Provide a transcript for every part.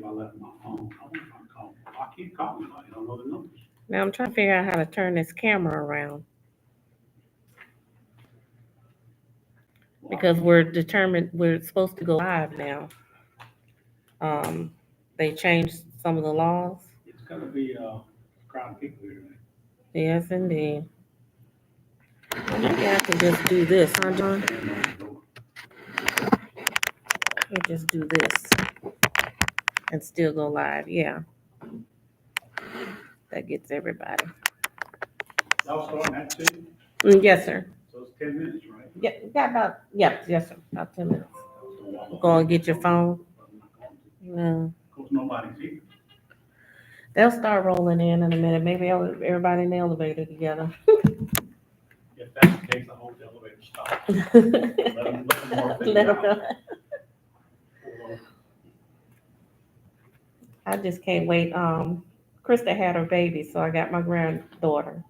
I left my phone. I want to call. I can't call anybody. I don't know the numbers. Now I'm trying to figure out how to turn this camera around because we're supposed to go live now. They changed some of the laws. It's got to be a crowd of people here today. Yes, indeed. Well, maybe I can just do this, huh, John? Let me just do this and still go live. Yeah, that gets everybody. Y'all starting at 2? Yes, sir. So it's 10 minutes, right? Yeah, we got about yes, sir. About 10 minutes. Go and get your phone. No, Of course, nobody's here. they'll start rolling in a minute. Maybe everybody in the elevator together. If that's the case, I hope the elevator stops. Let them go. I just can't wait. Krista had her baby, so I got my granddaughter,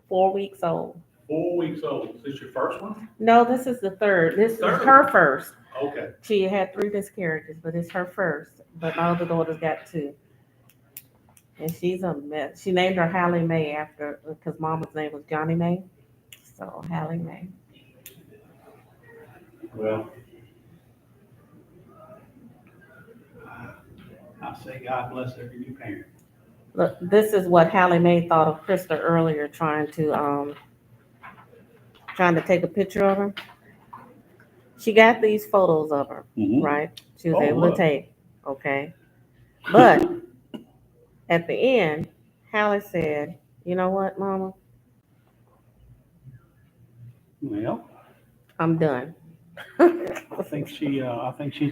4 weeks old. 4 weeks old. Is this your first one? No, this is the third. This is Third? her first. Okay. She had 3 miscarriages, but it's her first. But my other daughter's got 2. And she's a mess. She named her Hallie Mae because mama's name was Johnny Mae. So Hallie Mae. Well, I say God bless every new parent. Look, this is what Hallie Mae thought of Krista earlier, trying to take a picture of her. She got these photos of her, right? She was able to take, okay. But at the end, Hallie said, "You know what, Mama? Well, I'm done." I think she's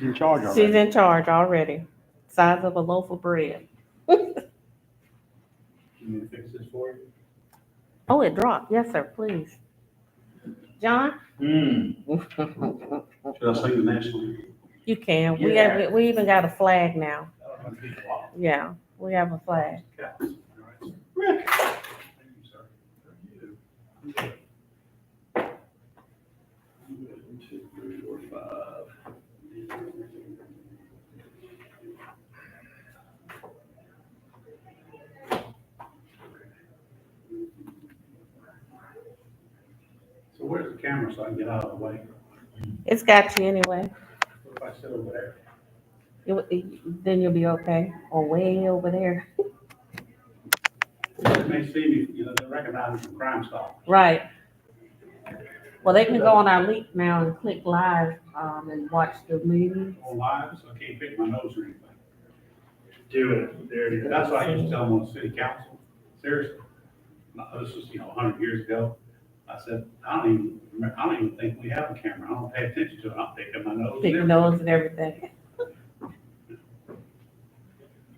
in charge already. She's in charge already. Size of a loaf of bread. You need to fix this for you? Oh, it dropped. Yes, sir, please. John? Should I sing the national anthem? You can. Yeah. We even got a flag now. That'll be a lot. Yeah, we have a flag. Rick. Thank you, sir. Thank you. I'm good. 1, 2, 3, 4, 5. So where's the camera so I can get out of the way? It's got you anyway. What if I sit over there? Then you'll be okay. Or way over there. They may see me, they recognize me from Crime Stop. Right. Well, they can go on our link now and click live and watch the movie. On live, so I can't pick my nose or anything. Do it. There it is. That's what I used to tell them on city council. Seriously. This was, 100 years ago. I said, I don't even think we have a camera. I don't pay attention to it. I'm picking my nose. Pick nose and everything.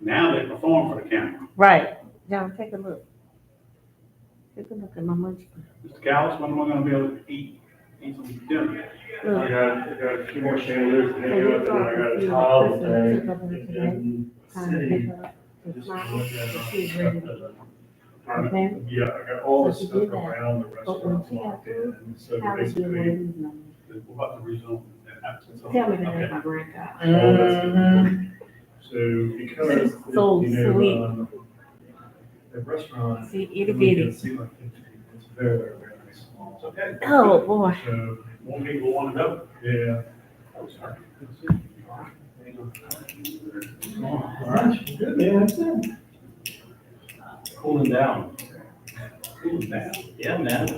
Now they perform for the camera. Right. John, take a look. Take a look at my munchkin. Mr. Callis, when am I gonna be able to eat some dinner? I got a few more chandeliers to hang up, and I got a towel and city. Okay. Yeah, I got all this So she stuff did that. around the But when restaurant she got locked through, in, so how was your basically. ladies number? What about the rezone? Tell me the name of my grandchild. all that's- So because. So sweet. The restaurant. See, itty it bitty. can seem like 50 people. It's very, very, very small. It's okay. Oh, boy. So, More people want to go. yeah. Oh, sorry. All right, good, man, that's it. Cooling down. Cooling down. Yeah, man. If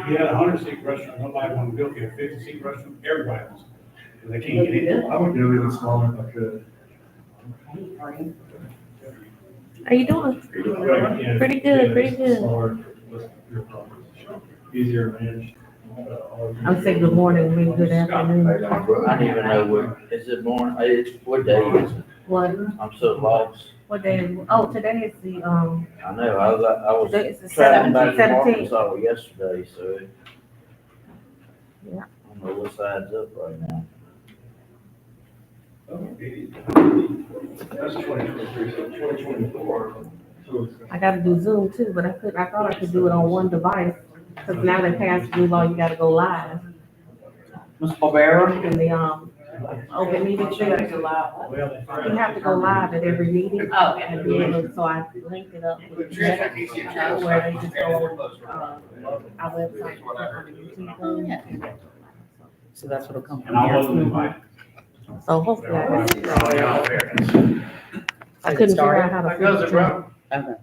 you had a 100-seat restaurant, nobody wanted to go. If you had a 50-seat restaurant, everybody wants to. Because they can't get in. I would go even smaller if I could. How you doing? Pretty good, pretty good. Smaller, less your problems. Easier to manage. I'm saying good morning, really good afternoon. I don't even know what, is it morning? What day is it? What, I'm so lost. what day is, oh, today is the, I know, I today is the was traveling back from 17th. Arkansas yesterday, so. Yeah. I don't know what side's up right now. That's 2023, so 2024. I gotta do Zoom too, but I thought I could do it on one device. Cause now they passed the new law, you gotta go live. Ms. Barbera? And the, open meeting You gotta shows. go live. You have to go live at every meeting. Oh, And be able, so I linked it up with where they just go, our website, click on the YouTube thing. So that's what'll come And from I here. wasn't invited. So hopefully I can. Probably out there. I couldn't figure out how to. How goes it, bro? Okay.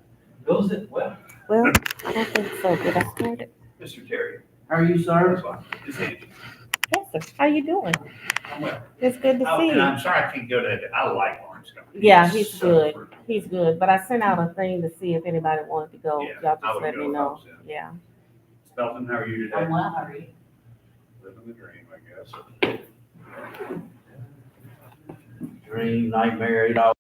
Goes it well. Well, I don't think so. Did I start it? Mr. Terry. How are you, sir? It's Andrew. Yes, sir. How you doing? I'm well. It's good to Oh, see and you. I'm sorry I can't go to, I like Orange County. Yeah, he's so good. pretty. He's good, but I sent out a thing to see if anybody wanted to go. Yeah, Y'all I just would let go me if I know. was in. Yeah. Spelton, how are you today? I'm well, how are you? Living the dream, I guess. Dream, nightmare, it all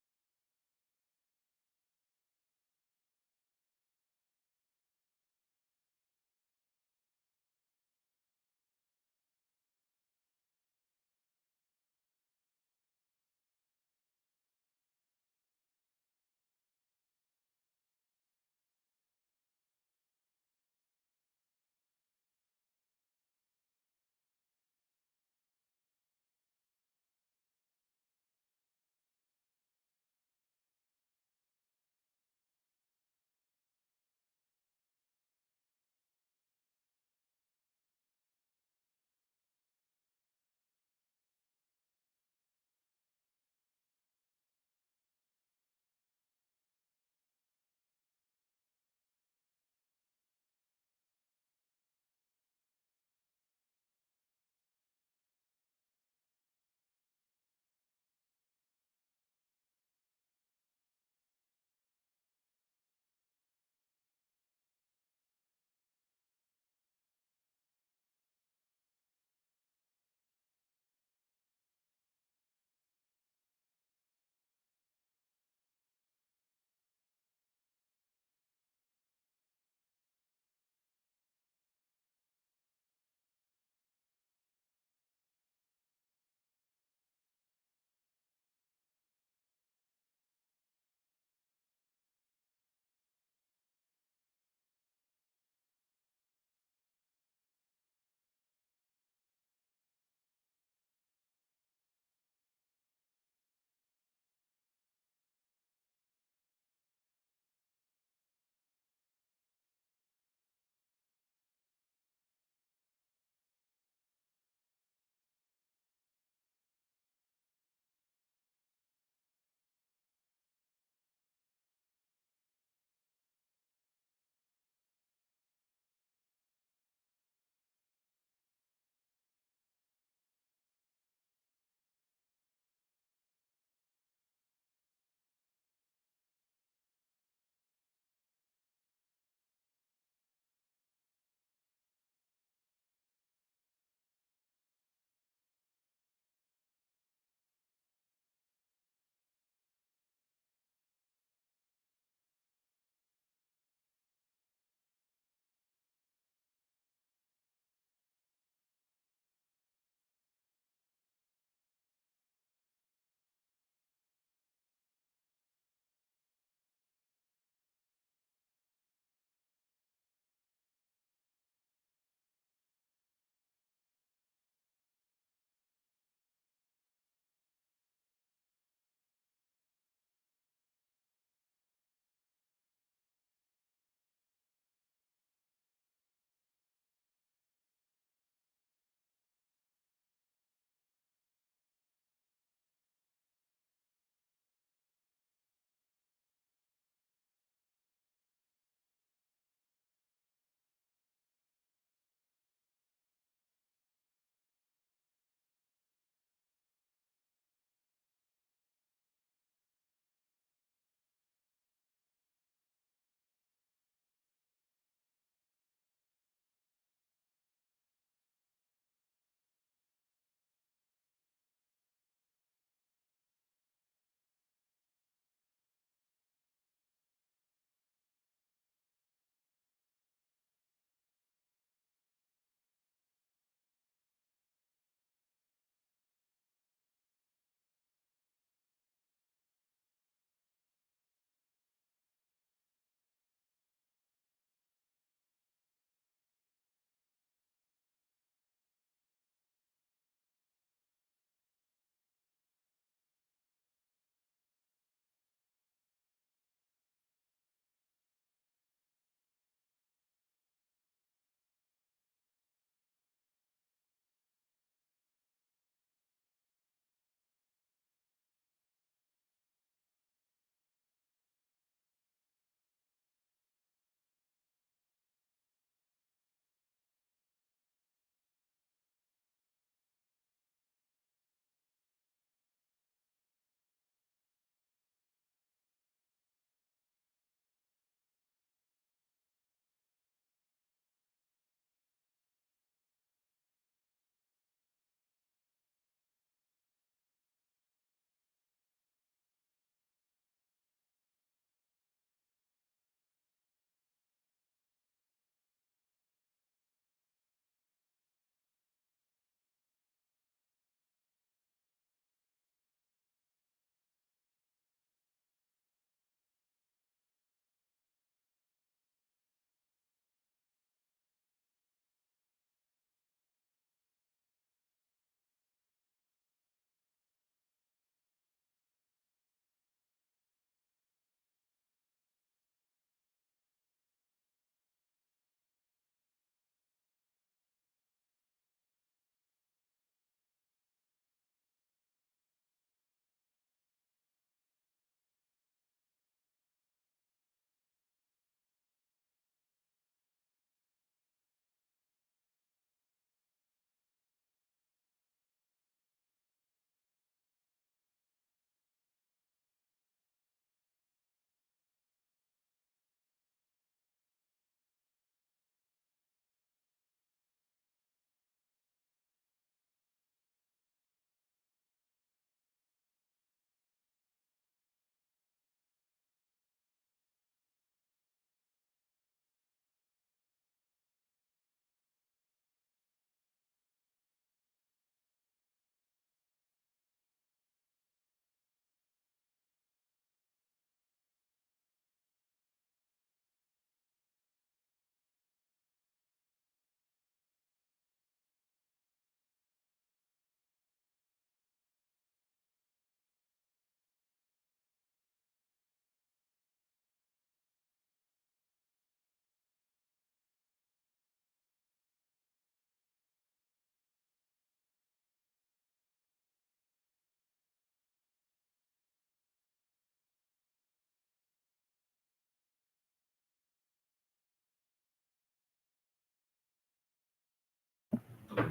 Okay,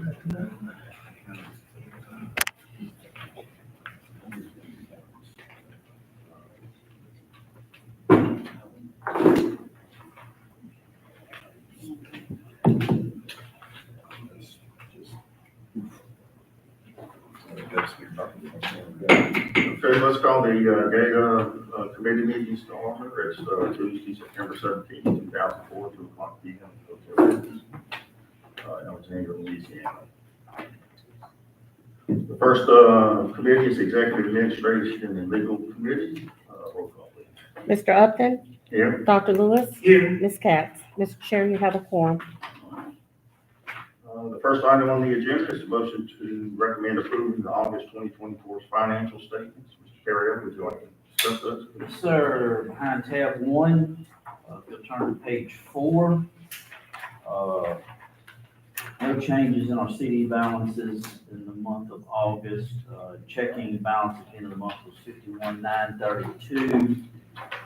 let's call the GAEDA committee meetings to order. It's Tuesday, September 17th, 2004, 2:00 p.m. Alexandria, Louisiana. The first committee is Executive Administration and Legal Committee. Roll call, please. Mr. Upton, Here. Dr. Lewis, Here. Ms. Katz. Mr. Chair, you have a quorum. The first item on the agenda is a motion to recommend approving the August 2024 financial statements. Mr. Carrier, would you like to discuss those? Yes, sir. Behind tab 1, if you'll turn to page 4. No changes in our CD balances in the month of August. Checking balance at the end of the month was $51,932.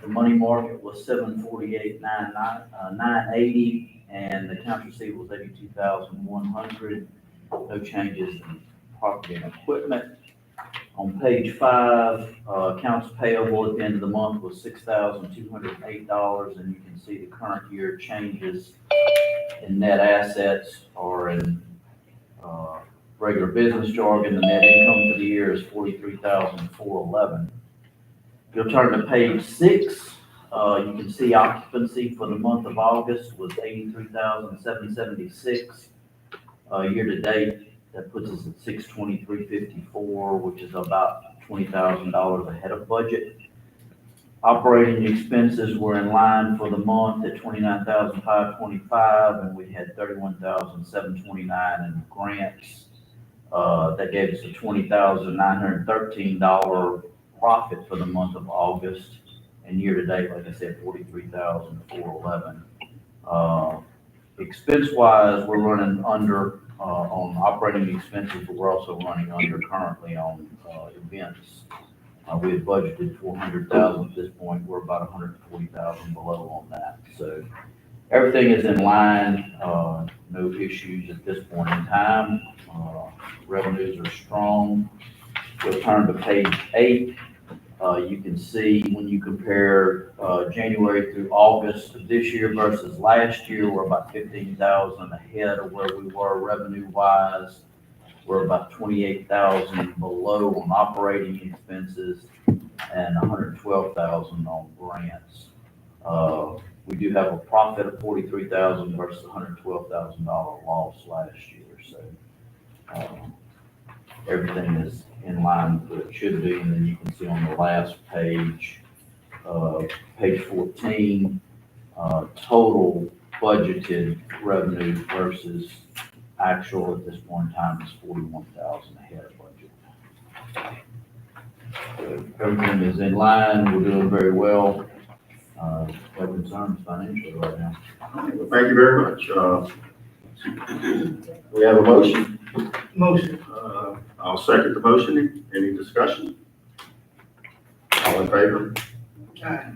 The money market was $748,980, and the accounts receivable was $82,100. No changes in property and equipment. On page 5, accounts payable at the end of the month was $6,208, and you can see the current year changes in net assets or in regular business jargon. The net income for the year is $43,411. If you'll turn to page 6, you can see occupancy for the month of August was 83,776. Year to date, that puts us at 623.54, which is about $20,000 ahead of budget. Operating expenses were in line for the month at $29,525, and we had $31,729 in grants. That gave us a $20,913 profit for the month of August, and year to date, like I said, $43,411. Expense-wise, we're running under on operating expenses, but we're also running under currently on events. We had budgeted $400,000 at this point. We're about $140,000 below on that. So everything is in line. No issues at this point in time. Revenues are strong. We'll turn to page 8. You can see when you compare January through August of this year versus last year, we're about $15,000 ahead of where we were revenue-wise. We're about $28,000 below on operating expenses and $112,000 on grants. We do have a profit of $43,000 versus $112,000 loss last year. So everything is in line with what it should be. And then you can see on the last page, page 14, total budgeted revenue versus actual at this point in time is $41,000 ahead of budget. So everything is in line. We're doing very well. No concerns financially right now. Well, thank you very much. We have a motion. Motion. I'll second the motion. Any discussion? All in favor? Aye.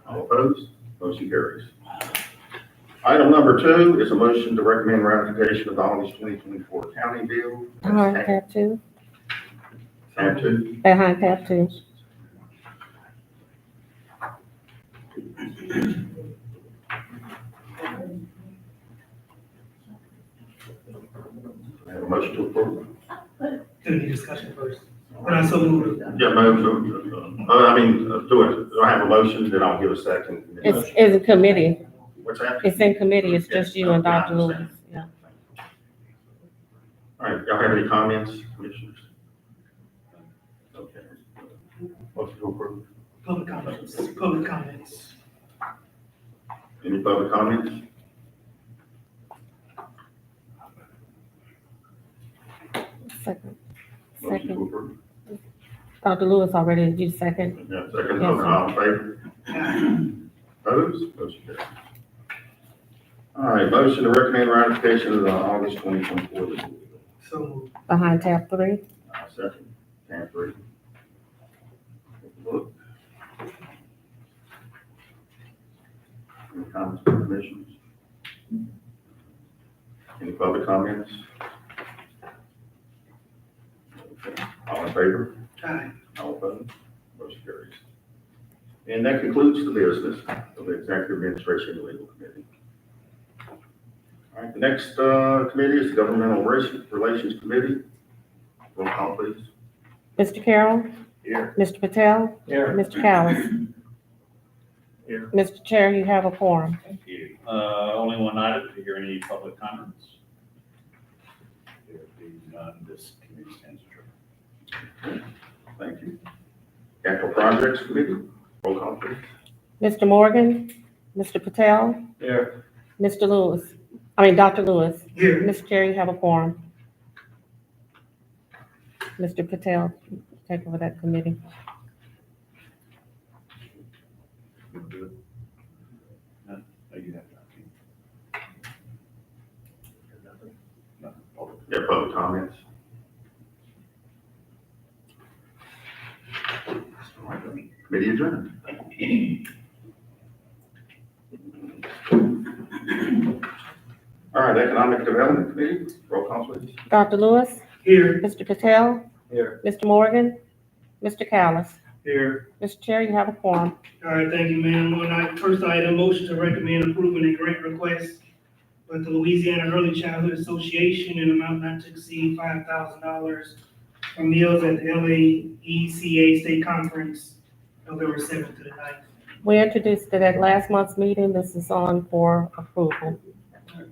All opposed? Motion carries. Item number 2 is a motion to recommend ratification of the August 2024 accounting bill. Behind tab 2. Tab 2. Behind tab 2. I have a motion to approve. Any discussion first? When I so moved. Yeah, do I have a motion, then I'll give a second. It's a committee. What's that? It's in committee. It's just you and Yeah, I Dr. Lewis. understand. Yeah. All right, y'all have any comments, commissioners? Okay. Motion to approve. Public comments. Any public comments? Second. Motion to Second. approve. Dr. Lewis already did you second? Yeah, second, Yes, all in favor? Opposed? Motion carries. All right, motion to recommend ratification of the August 2024 bill. So moved. Behind tab 3. Second, tab 3. Look. Any comments from commissioners? Any public comments? All in favor? Aye. All opposed? Motion carries. And that concludes the business of the Executive Administration and Legal Committee. All right, the next committee is the Governmental Relations Committee. Roll call, please. Mr. Carroll. Here. Mr. Patel. Here. Mr. Callis. Here. Mr. Chair, you have a quorum. Thank you. Only one item, to hear any public comments. There being none, this committee stands adjourned. Thank you. Capital Projects Committee. Roll call, please. Mr. Morgan. Mr. Patel. Here. Dr. Lewis. Here. Mr. Chair, you have a quorum. Mr. Patel, take over that committee. No, you have to. Yeah, public comments. All right, then. Committee adjourned. All right, Economic Development Committee. Roll call, please. Dr. Lewis. Here. Mr. Patel. Here. Mr. Morgan. Mr. Callis. Here. Mr. Chair, you have a quorum. All right, thank you, ma'am. First item, motion to recommend approving a grant request with the Louisiana Early Childhood Association in amount not to exceed $5,000 for meals at the LAECA State Conference, November 7th to the 9th. We introduced it at last month's meeting. This is on for approval.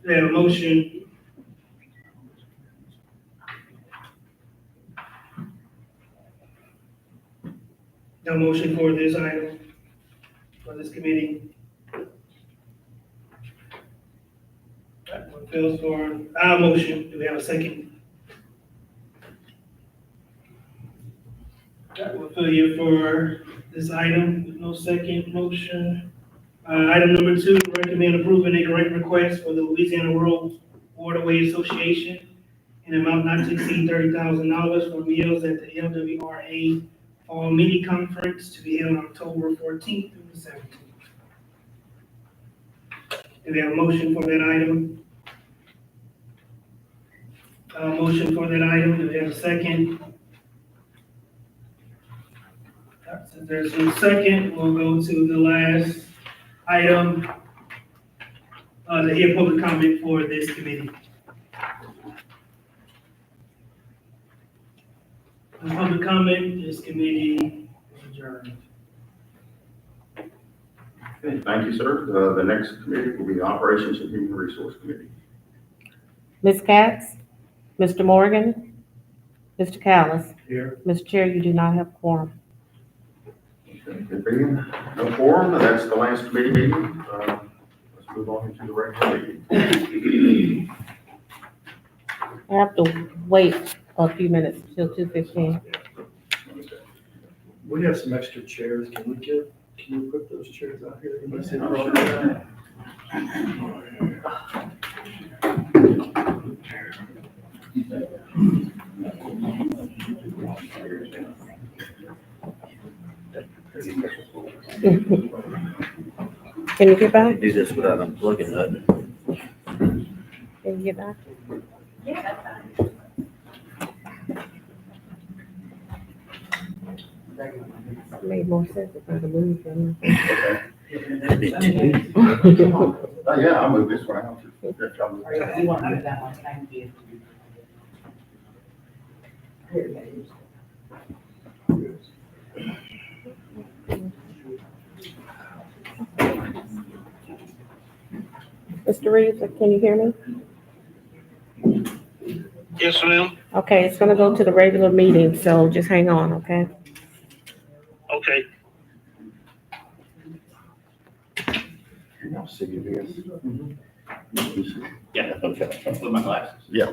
We have a motion. No motion for this item, for this committee. That one fails for our motion. Do we have a second? That will fill you for this item with no second motion. Item number 2, recommend approving a grant request for the Louisiana Rural Waterway Association in amount not to exceed $30,000 for meals at the LWRA Fall Mini Conference to be held on October 14th through the 17th. Do we have a motion for that item? Motion for that item. Do we have a second? Since there's no second, we'll go to the last item, to hear public comment for this committee. No public comment, this committee is adjourned. Okay, thank you, sir. The next committee will be the Operations and Human Resource Committee. Ms. Katz, Mr. Morgan, Mr. Callis. Here. Mr. Chair, you do not have quorum. Okay, there being no forum, that's the last committee meeting. Let's move on into the regular meeting. I have to wait a few minutes till 2:15. We have some extra chairs. Can you put those chairs out here? Anybody see Oh, them? sure. Can you get back? Do this without unplugging it. Can you get back? Made more sense if I'd have moved them. Yeah, I'll move this one out. You want to do that one, thank you. Mr. Reeves, can you hear me? Yes, ma'am. Okay, it's gonna go to the regular meeting, so just hang on, okay? Okay. I'll see you here. Yeah, okay. With my glasses. Yeah.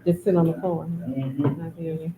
Just sit on the floor. I hear you.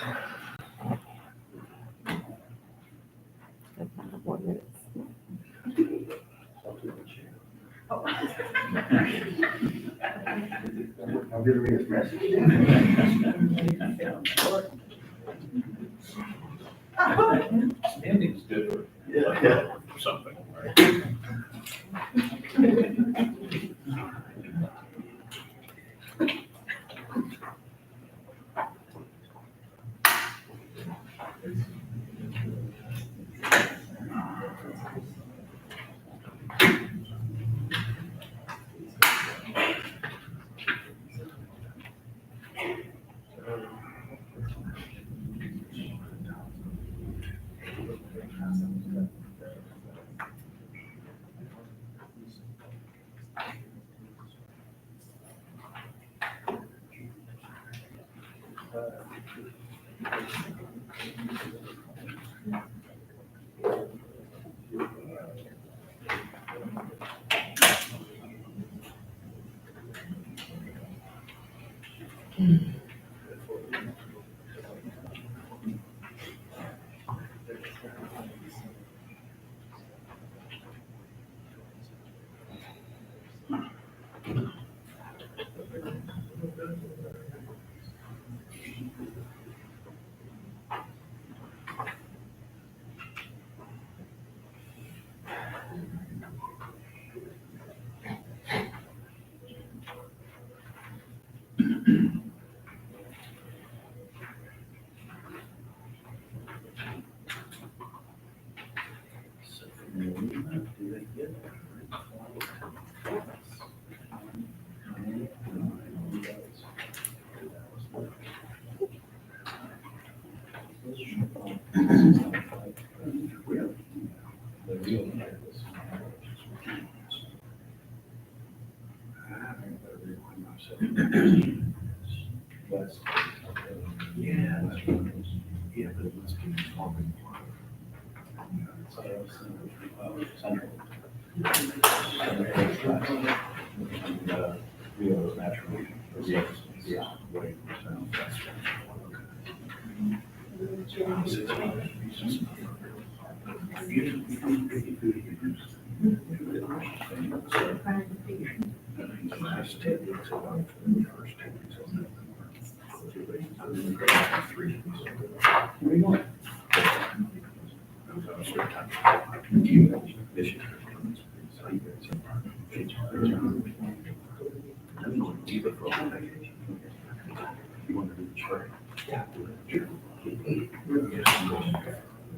5 more minutes. I'll give me his message. Ending's good for, Yeah. for something, right?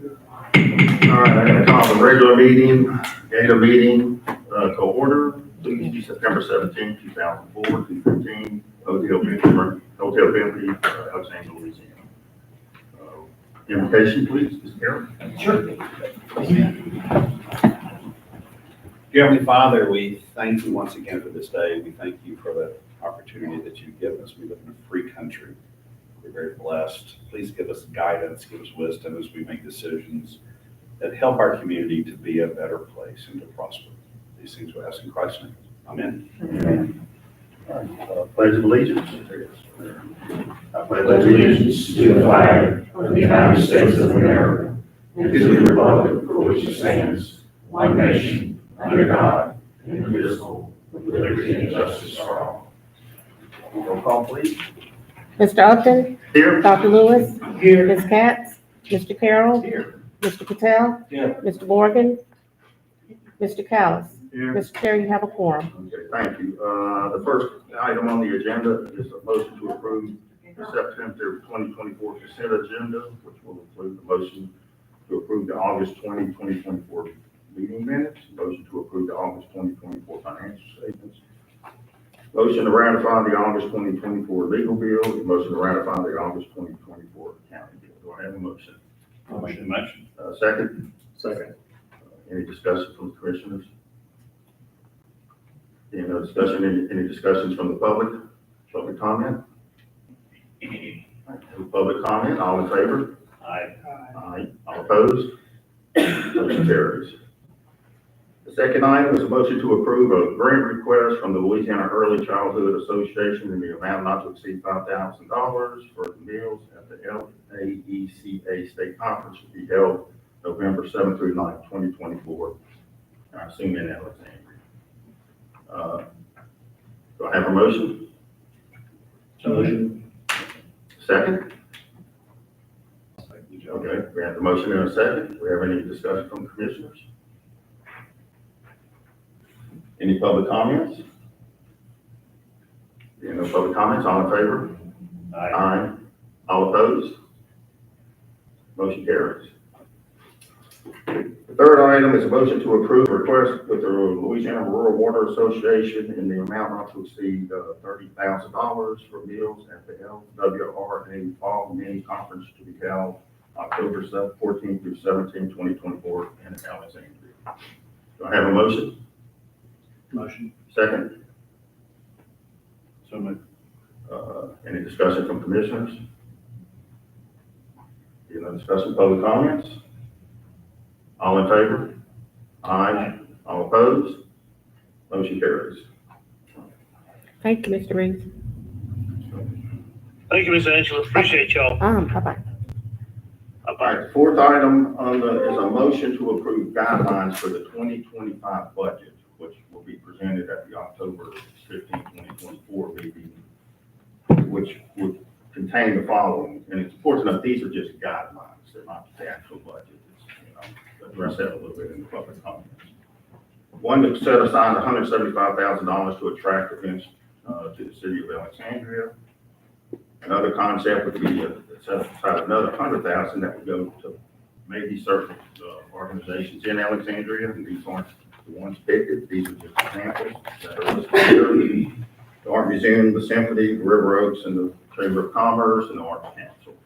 All right, I'm gonna call the regular meeting, GAEDA meeting, to order, Tuesday, September 17th, 2004, 2:15, Hotel Bentley, Los Angeles, Louisiana. Invitation, please, Mr. Carroll. Dear Heavenly Father, we thank you once again for this day. We thank you for the opportunity that you've given us. We live in a free country. We're very blessed. Please give us guidance, give us wisdom as we make decisions that help our community to be a better place and to prosper. These things we ask in Christ's name. Amen. All right, Pledge of allegiance. I pledge allegiance to the flag of the United States of America and to the republic for which it stands, one nation, under God, indivisible, with liberty and justice for all. Roll call, please. Mr. Upton? Here. Dr. Lewis? Here. Ms. Katz? Mr. Carroll? Here. Mr. Patel? Here. Mr. Morgan? Mr. Callis? Here. Mr. Chair, you have a quorum. Okay, thank you. The first item on the agenda is a motion to approve the September 2024 consent agenda, which will include the motion to approve the August 2024 meeting minutes, motion to approve the August 2024 financial statements, motion to ratify the August 2024 legal bill, and motion to ratify the August 2024 accounting bill. Do I have a motion? I'll make the motion. Second? Second. Any discussion from the commissioners? Any no discussion, any discussions from the public comment? No public comment, all in favor? Aye. Aye. All opposed? Motion carries. The The second item is a motion to approve a grant request from the Louisiana Early Childhood Association in the amount not to exceed $5,000 for the meals at the LAECA State Conference to be held November 7th through 9th, 2024. I assume in Alexandria. Do I have a motion? Motion. Second? Okay, we have the motion and a second. Do we have any discussion from commissioners? Any public comments? Being no public comments, all in favor? Aye. All opposed? Motion carries. The third item is a motion to approve a request with the Louisiana Rural Water Association in the amount not to exceed $30,000 for meals at the LWRA Fall Mini Conference to be held October 14th through 17th, 2024 in Alexandria. Do I have a motion? Motion. Second? So moved. Any discussion from commissioners? No discussion, public comments? All in favor? Aye. All opposed? Motion carries. Thank you, Mr. Reeves. Thank you, Ms. Angela. Appreciate y'all. Bye-bye. All right, the fourth item is a motion to approve guidelines for the 2025 budget, which will be presented at the October 15, 2024 meeting, which would contain the following. And it's important to note, these are just guidelines. They're not the actual budget. Address that a little bit in the public comments. One to set aside $175,000 to attract events to the city of Alexandria. Another concept would be to set aside another $100,000 that would go to maybe certain organizations in Alexandria, and these aren't the ones picked. These are just examples that are listed here. The Art Museum, the Symphony, the River Oaks, and the Chamber of Commerce, and the Arts Council.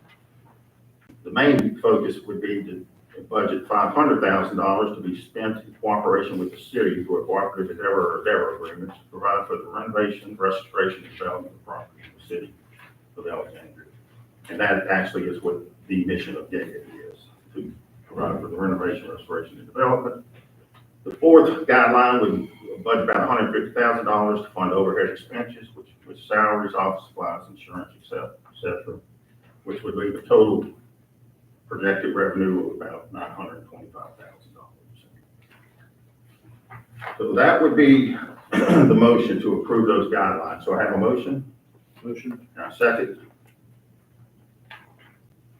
The main focus would be to budget $500,000 to be spent in cooperation with the city through a cooperative endeavor agreement to provide for the renovation, restoration, and development of property in the city of Alexandria. And that actually is what the mission of GAEDA is, to provide for the renovation, restoration, and development. The fourth guideline would budget about $150,000 to fund overhead expenses, which salaries, office supplies, insurance, et cetera, which would leave a total projected revenue of about $925,000. So that would be the motion to approve those guidelines. So I have a motion. Motion. And a second.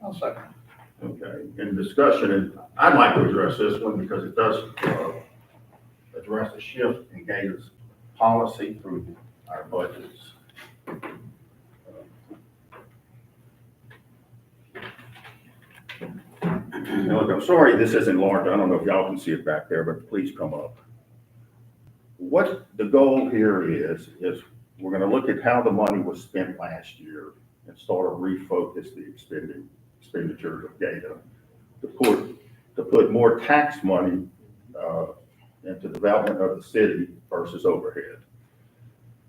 I'll second. Okay, in discussion, and I'd like to address this one because it does address a shift in GAEDA's policy through our budgets. Now, look, I'm sorry this isn't large. I don't know if y'all can see it back there, but please come up. What the goal here is we're going to look at how the money was spent last year and sort of refocus the expenditures of GAEDA to put more tax money into development of the city versus overhead.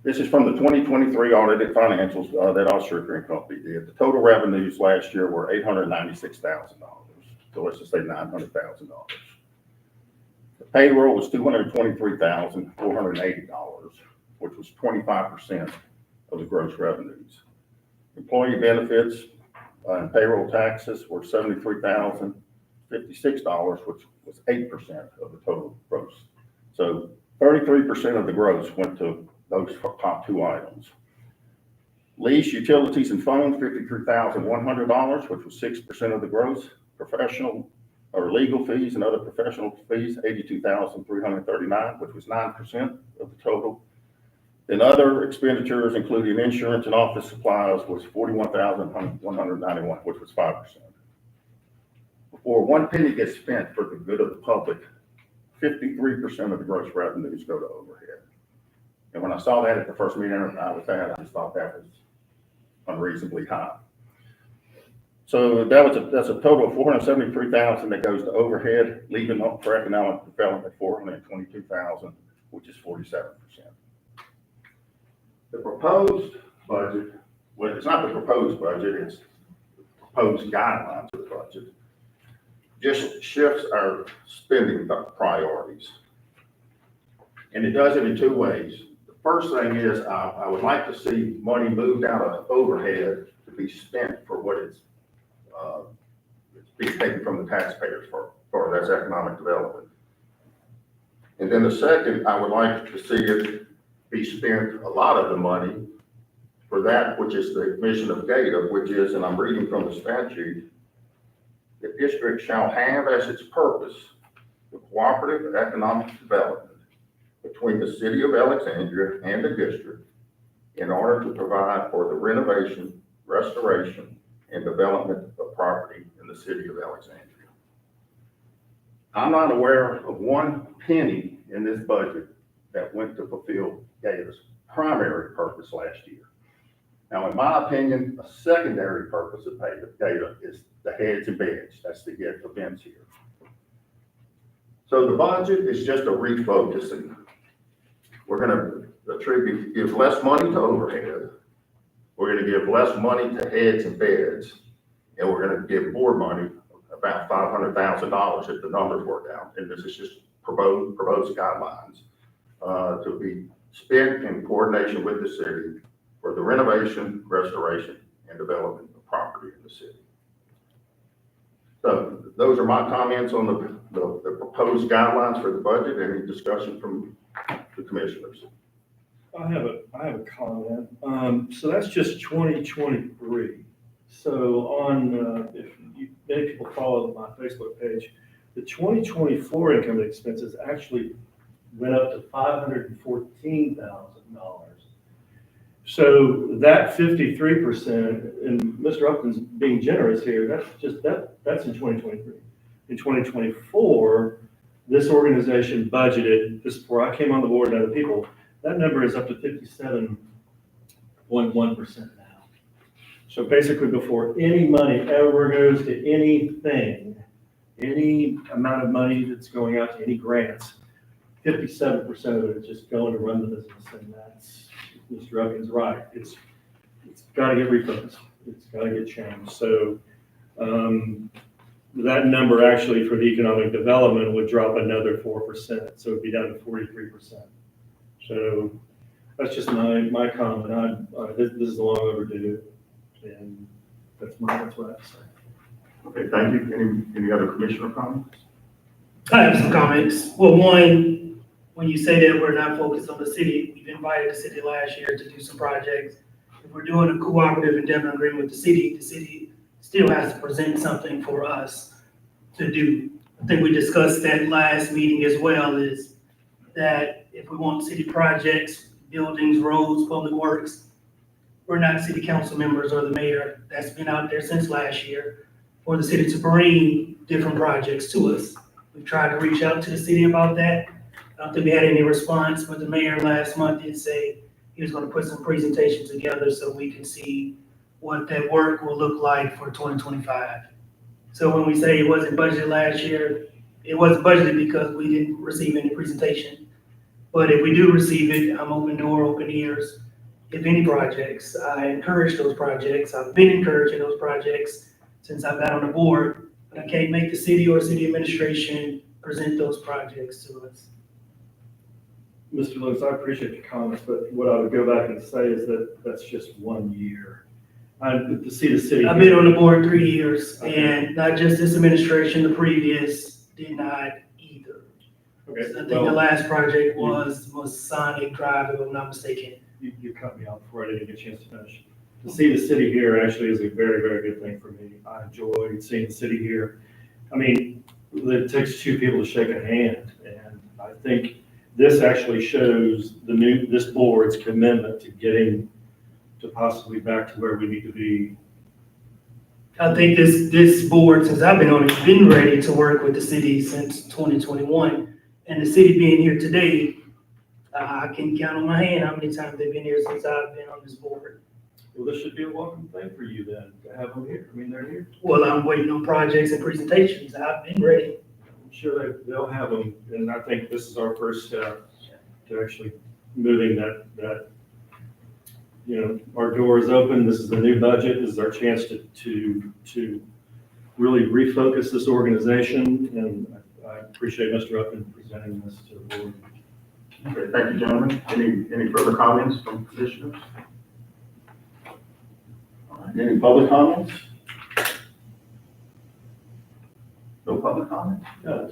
This is from the 2023 audited financials that Osher and Company did. The total revenues last year were $896,000. So let's just say $900,000. The payroll was $223,480, which was 25% of the gross revenues. Employee benefits and payroll taxes were $73,056, which was 8% of the total gross. So 33% of the gross went to those top two items. Lease, utilities, and phones, $53,100, which was 6% of the gross. Professional or legal fees and other professional fees, $82,339, which was 9% of the total. Then other expenditures, including insurance and office supplies, was $41,191, which was 5%. Before one penny gets spent for the good of the public, 53% of the gross revenues go to overhead. And when I saw that at the first meeting I was at, I just thought that was unreasonably high. So that's a total of $473,000 that goes to overhead, leaving for economic development $422,000, which is 47%. The proposed budget, well, it's not the proposed budget, it's the proposed guidelines of the budget, just shifts our spending priorities. And it does it in two ways. The first thing is, I would like to see money moved out of overhead to be spent for what it's being taken from the taxpayers for that's economic development. And then the second, I would like to see it be spent, a lot of the money, for that which is the mission of GAEDA, which is, and I'm reading from the statute, the district shall have as its purpose the cooperative economic development between the city of Alexandria and the district in order to provide for the renovation, restoration, and development of property in the city of Alexandria. I'm not aware of one penny in this budget that went to fulfill GAEDA's primary purpose last year. Now, in my opinion, a secondary purpose of GAEDA is the heads and beds. That's to get events here. So the budget is just a refocusing. We're going to give less money to overhead. We're going to give less money to heads and beds, and we're going to give more money, about $500,000 if the numbers work out. And this is just proposed guidelines to be spent in coordination with the city for the renovation, restoration, and development of property in the city. So those are my comments on the proposed guidelines for the budget. Any discussion from the commissioners? I have a comment. So that's just 2023. So on, if many people follow my Facebook page, the 2024 income and expenses actually went up to $514,000. So that 53%, and Mr. Upton's being generous here, that's in 2023. In 2024, this organization budgeted, this is before I came on the board and other people, that number is up to 57.1% now. So basically before any money ever goes to anything, any amount of money that's going out to any grants, 57% of it is just going to run the business, and that's, Mr. Upton's right. It's got to get refocused. It's got to get changed. So that number actually for the economic development would drop another 4%. So it'd be down to 43%. So that's just my comment. This is long overdue, and that's what I have to say. Okay, thank you. Any other commissioner comments? I have some comments. Well, one, when you say that we're not focused on the city, we've invited the city last year to do some projects. If we're doing a cooperative endeavor agreement with the city still has to present something for us to do. I think we discussed that last meeting as well, is that if we want city projects, buildings, roads, public works, we're not city council members or the mayor. That's been out there since last year for the city to bring different projects to us. We've tried to reach out to the city about that. I don't think we had any response, but the mayor last month did say he was going to put some presentations together so we can see what that work will look like for 2025. So when we say it wasn't budgeted last year, it wasn't budgeted because we didn't receive any presentation. But if we do receive it, I'm open door, open ears. If any projects, I encourage those projects. I've been encouraging those projects since I've got on the board, but I can't make the city or city administration present those projects to us. Mr. Lewis, I appreciate your comments, but what I would go back and say is that that's just 1 year. To see the city. I've been on the board 3 years, and not just this administration, the previous did not either. Okay, I think the last project was Sonic Drive, if I'm not mistaken. You cut me off before I didn't get a chance to finish. To see the city here actually is a very, very good thing for me. I enjoy seeing the city here. I mean, it takes two people to shake a hand, and I think this actually shows this board's commitment to getting to possibly back to where we need to be. I think this board, since I've been on it, has been ready to work with the city since 2021. And the city being here today, I can count on my hand how many times they've been here since I've been on this board. Well, this should be a welcome thing for you then, to have them here. I mean, they're here. Well, I'm waiting on projects and presentations. I've been ready. I'm sure they'll have them, and I think this is our first step to actually moving that, our door is open. This is the new budget. This is our chance to really refocus this organization, and I appreciate Mr. Upton presenting this to the board. Okay, thank you, gentlemen. Any further comments from commissioners? All right, any public comments? No public comments?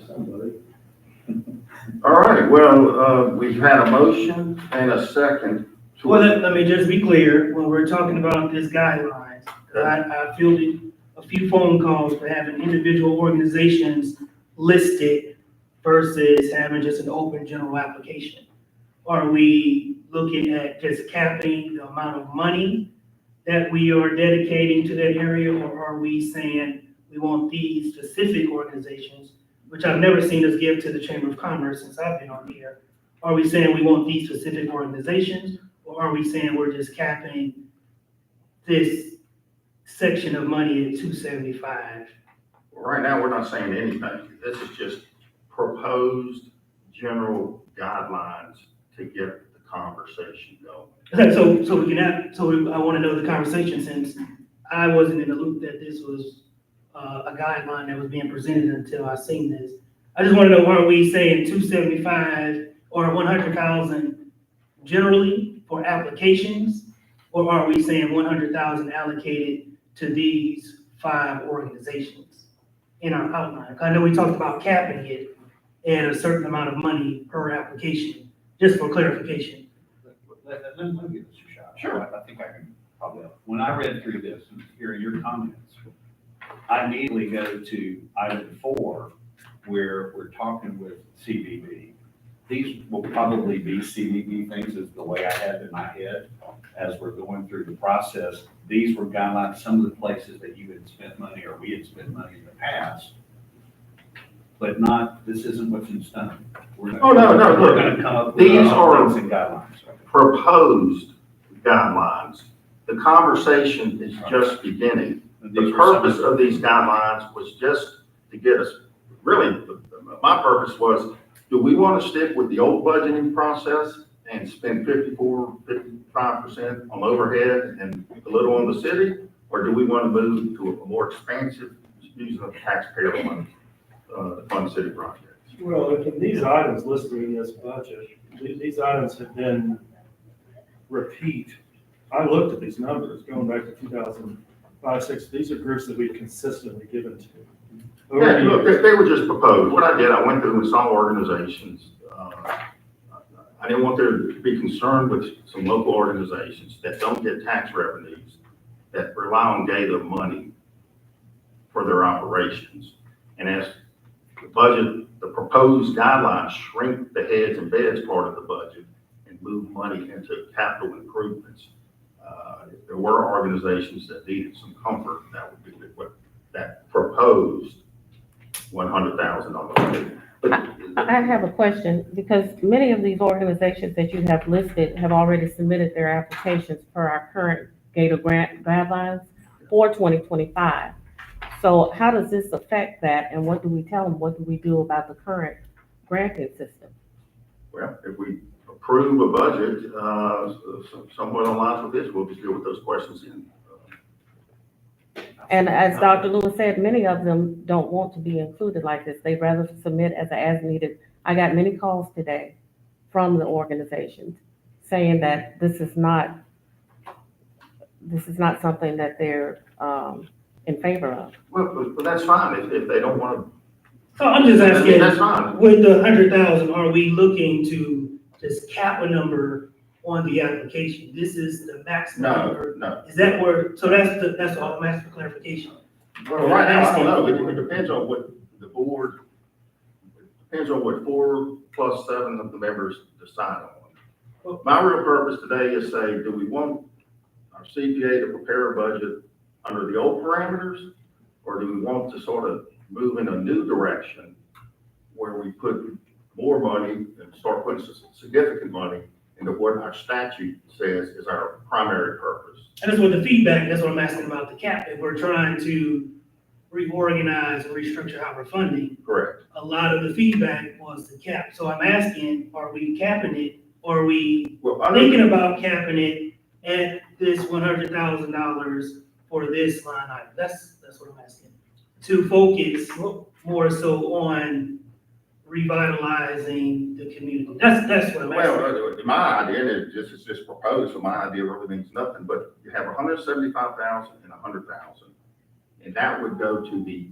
Somebody. All right, well, we've had a motion and a second. Well, let me just be clear, when we're talking about this guidelines, I fielded a few phone calls for having individual organizations listed versus having just an open general application. Are we looking at just capping the amount of money that we are dedicating to that area, or are we saying we want these specific organizations, which I've never seen us give to the Chamber of Commerce since I've been on here? Are we saying we want these specific organizations, or are we saying we're just capping this section of money at 275? Right now, we're not saying anything. This is just proposed general guidelines to get the conversation going. So we can have, so I want to know the conversation, since I wasn't in the loop that this was a guideline that was being presented until I seen this. I just want to know, are we saying 275 or 100,000 generally for applications? Or are we saying 100,000 allocated to these 5 organizations in our outline? I know we talked about capping it at a certain amount of money per application, just for clarification. Let me give this a shot. Sure. I think I can probably help. When I read through this and hearing your comments, I immediately go to item 4, where we're talking with CBB. These will probably be CBB things, is the way I have in my head as we're going through the process. These were guidelines, some of the places that you had spent money or we had spent money in the past, but not, this isn't what's in stone. We're Oh, no, we're look, gonna come up with these are things and guidelines. proposed guidelines. The conversation is just beginning. The purpose of these guidelines was just to get us, really, my purpose was, do we want to stick with the old budgeting process and spend 55% on overhead and a little on the city? Or do we want to move to a more expansive, using of taxpayer money, to fund city projects? Well, if these items listed in this budget, these items have been repeat. I looked at these numbers going back to 2005, 6. These are groups that we've consistently given to. Yeah, look, they were just proposed. What I did, I went through and saw organizations. I didn't want there to be concerned with some local organizations that don't get tax revenues, that rely on GAEDA money for their operations. And as the budget, the proposed guidelines shrink the heads and beds part of the budget and move money into capital improvements. If there were organizations that needed some comfort, that would be what that proposed $100,000. But I have a question, because many of these organizations that you have listed have already submitted their applications per our current GATO grant guidelines for 2025. So how does this affect that, and what do we tell them? What do we do about the current granting system? well, if we approve a budget, somewhat in line with this, we'll just deal with those questions in. And as Dr. Lewis said, many of them don't want to be included like this. They'd rather submit as needed. I got many calls today from the organizations saying that this is not something that they're in favor of. Well, that's fine, if they don't want So I'm just to, asking, that's fine. with the 100,000, are we looking to just cap a number on the application? This is the maximum number. No. Is that where, so that's all I'm asking for clarification. Well, right now, I don't know, it depends on what the board, depends on what 4 plus 7 of the members decide on. My real purpose today is say, do we want our CPA to prepare a budget under the old parameters? Or do we want to sort of move in a new direction where we put more money and start putting significant money into what our statute says is our primary purpose? And that's what the feedback, that's what I'm asking about the cap. If we're trying to reorganize and restructure how we're funding, Correct. a lot of the feedback was the cap. So I'm asking, are we capping it? Or are we Well, thinking about capping it at this $100,000 for this line item? That's what I'm asking. To focus more so on revitalizing the community. That's what I'm asking. Well, my idea, and it's just proposed, so my idea really means nothing, but you have 175,000 and 100,000. And that would go to the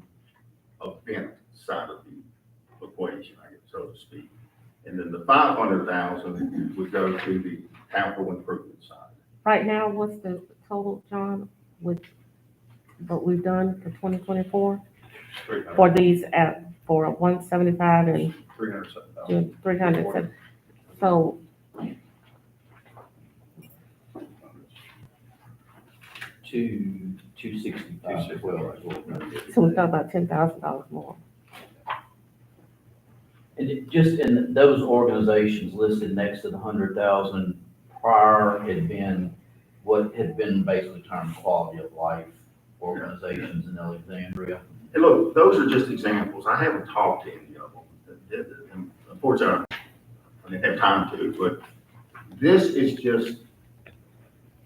event side of the equation, I guess, so to speak. And then the 500,000 would go to the capital improvement side. Right now, what's the total, John, with what we've done for 2024? For these, for 175 and 307,000. 300, so Two sixty-five. so we talk about $10,000 more. And just in those organizations listed next to the 100,000, prior had been what had been basically termed quality of life organizations in Alexandria. And look, those are just examples. I haven't talked to any of them. Unfortunately, I didn't have time to, but this is just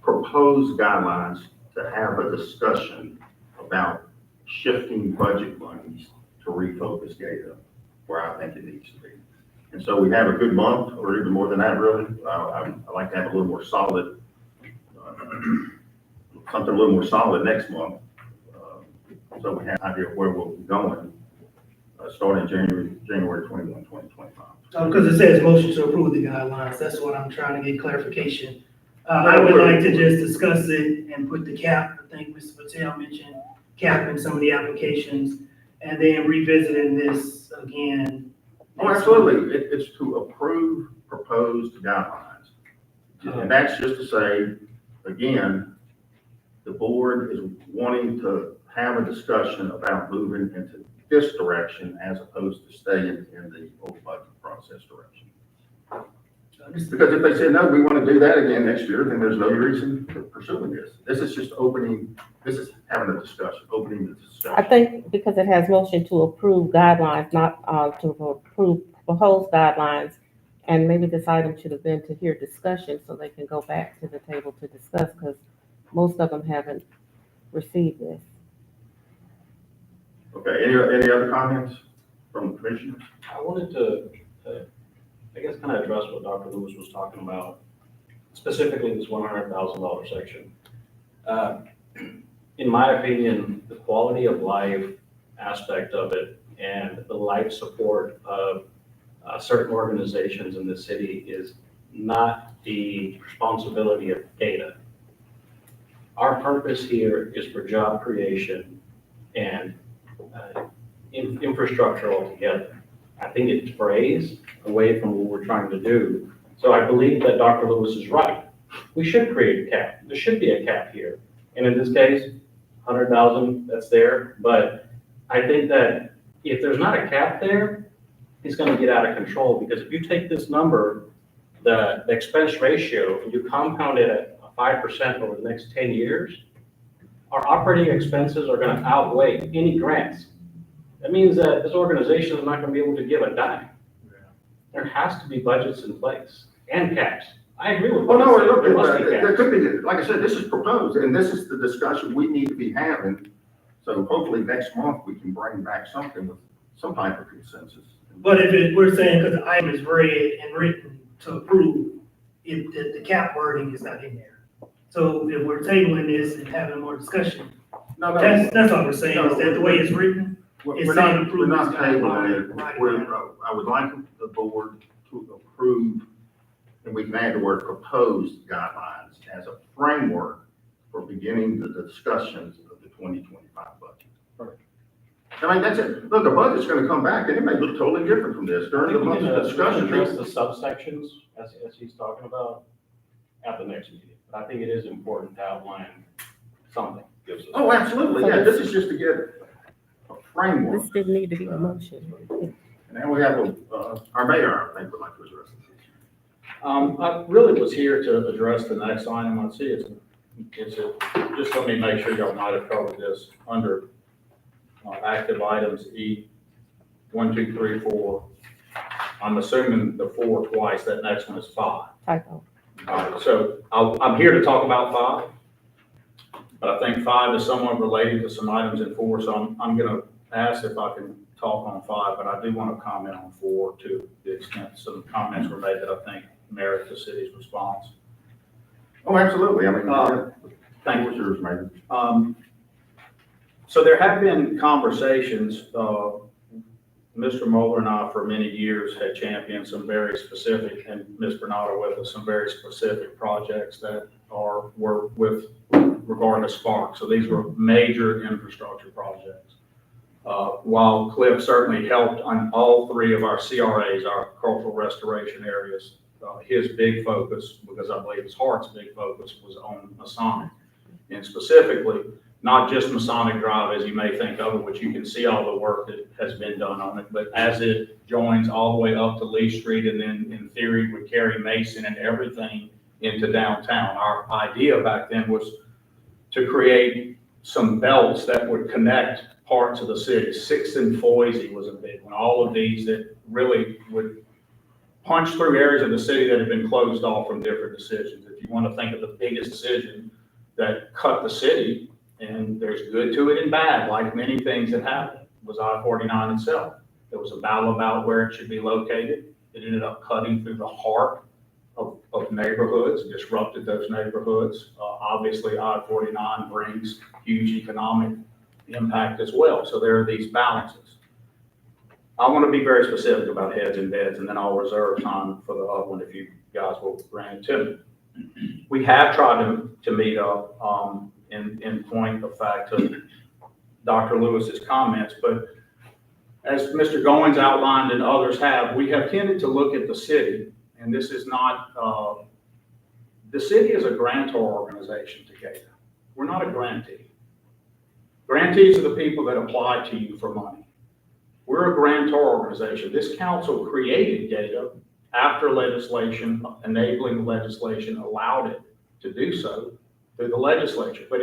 proposed guidelines to have a discussion about shifting budget monies to refocus GAEDA where I think it needs to be. And so we have a good month, or even more than that, really. I like to have a little more solid, something a little more solid next month. So we have an idea of where we'll be going, starting January 21, 2025. Because it says motion to approve the guidelines, that's what I'm trying to get clarification. I would like to just discuss it and put the cap, I think Mr. Patel mentioned, capping some of the applications, and then revisiting this again. Oh, absolutely. It's to approve proposed guidelines. And that's just to say, again, the board is wanting to have a discussion about moving into this direction as opposed to staying in the old budget process direction. Because if they say, no, we want to do that again next year, then there's no reason for pursuing this. This is just this is having a discussion, opening the discussion. I think because it has motion to approve guidelines, not to approve proposed guidelines, and maybe this item should have been to hear discussion so they can go back to the table to discuss, because most of them haven't received this. Okay, any other comments from the commissioners? I wanted to, I guess, kind of address what Dr. Lewis was talking about, specifically this $100,000 section. In my opinion, the quality of life aspect of it and the life support of certain organizations in the city is not the responsibility of GAEDA. Our purpose here is for job creation and infrastructure altogether. I think it sprays away from what we're trying to do. So I believe that Dr. Lewis is right. We should create a cap. There should be a cap here. And in this case, 100,000, that's there. But I think that if there's not a cap there, it's going to get out of control, because if you take this number, the expense ratio, and you compound it at 5% over the next 10 years, our operating expenses are going to outweigh any grants. That means that this organization is not going to be able to give a dime. There has to be budgets in place and caps. I agree with Well, what no, you said. look, There must be there caps. could be, like I said, this is proposed, and this is the discussion we need to be having. So hopefully next month we can bring back something with some type of consensus. But if we're saying, because the item is read and written to approve, if the cap wording is not in there. So if we're tabling this and having more discussion, No, that's all we're saying, is that the way it's written? we're not improvements tabling guideline, it. I would like the board to approve, and we can add the word proposed guidelines as a framework for beginning the discussions of the 2025 budget. I mean, that's it. Look, the budget's gonna come back, and it may look totally different from this during the We can budget discussion. address the subsections as he's talking about at the next meeting. But I think it is important to outline something. Gives us- Oh, absolutely, yeah, this is just to get a framework. This didn't need to be a motion. And then we have, our mayor, I think, would like to address this issue. I really was here to address the next item. I see just let me make sure y'all might have covered this under active items E, 1, 2, 3, 4. I'm assuming the 4 twice, that next one is 5. Typo. All right, so I'm here to talk about 5, but I think 5 is somewhat related to some items in 4, so I'm gonna ask if I can talk on 5, but I do want to comment on 4 to the extent some comments were made that I think merit the city's response. Oh, absolutely. I mean, Thank you. what's yours, Mayor? So there have been conversations, Mr. Moeller and I for many years had championed some very specific, and Ms. Bernardo with us, some very specific projects that were with regard to Spark. So these were major infrastructure projects. While Cliff certainly helped on all 3 of our CRAs, our cultural restoration areas, his big focus, because I believe his heart's big focus was on Masonic. And specifically, not just Masonic Drive as you may think of it, which you can see all the work that has been done on it, but as it joins all the way up to Lee Street and then in theory would carry Mason and everything into downtown. Our idea back then was to create some belts that would connect parts of the city. 6th and Foisey was a big one. All of these that really would punch through areas of the city that have been closed off from different decisions. If you want to think of the biggest decision that cut the city, and there's good to it and bad, like many things that happened, was I-49 itself. There was a battle about where it should be located. It ended up cutting through the heart of neighborhoods, disrupted those neighborhoods. Obviously, I-49 brings huge economic impact as well. So there are these balances. I want to be very specific about heads and beds, and then I'll reserve time for the other one if you guys will grant it to me. We have tried to meet up in point of fact to Dr. Lewis's comments, but as Mr. Goins outlined and others have, we have tended to look at the city, and this is not, the city is a grantor organization to GAEDA. We're not a grantee. Grantees are the people that apply to you for money. We're a grantor organization. This council created GAEDA after legislation, enabling legislation allowed it to do so through the legislature. But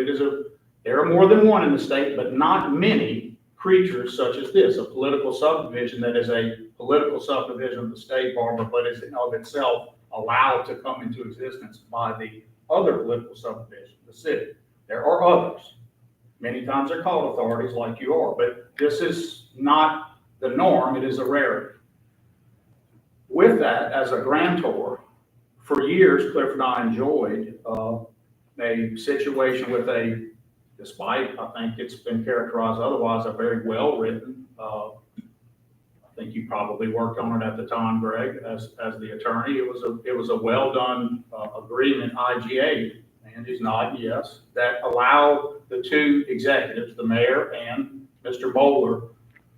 there are more than one in the state, but not many creatures such as this, a political subdivision that is a political subdivision of the state, Barbara, but is of itself allowed to come into existence by the other political subdivision, the city. There are others. Many times they're called authorities like you are, but this is not the norm, it is a rarity. With that, as a grantor, for years, Cliff and I enjoyed a situation with despite I think it's been characterized otherwise, a very well-written, I think you probably worked on it at the time, Greg, as the attorney. It was a well-done agreement, IGA, and he's nodding yes, that allowed the 2 executives, the mayor and Mr. Bowler,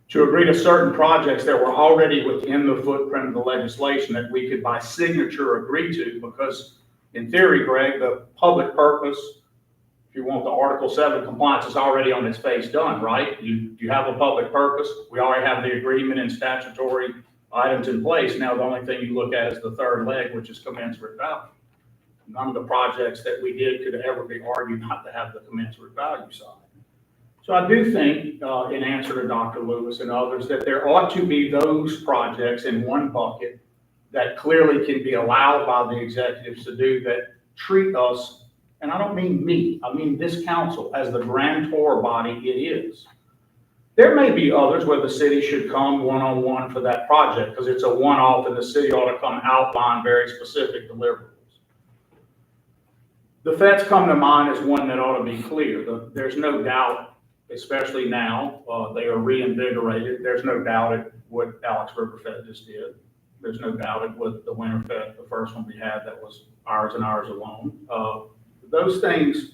to agree to certain projects that were already within the footprint of the legislation that we could by signature agree to, because in theory, Greg, the public purpose, if you want the Article 7 compliance, is already on its face done, right? You have a public purpose. We already have the agreement and statutory items in place. Now, the only thing you look at is the 3rd leg, which is commensurate value. None of the projects that we did could ever be argued not to have the commensurate value side. So I do think, in answer to Dr. Lewis and others, that there ought to be those projects in one bucket that clearly can be allowed by the executives to do that treat us, and I don't mean me, I mean this council as the grantor body it is. There may be others where the city should come one-on-one for that project because it's a one-off and the city ought to come outline very specific deliverables. The feds come to mind as one that ought to be clear. There's no doubt, especially now, they are reinvigorated. There's no doubt at what Alex Riverfed just did. There's no doubt at what the Winterfed, the first one we had, that was ours and ours alone. Those things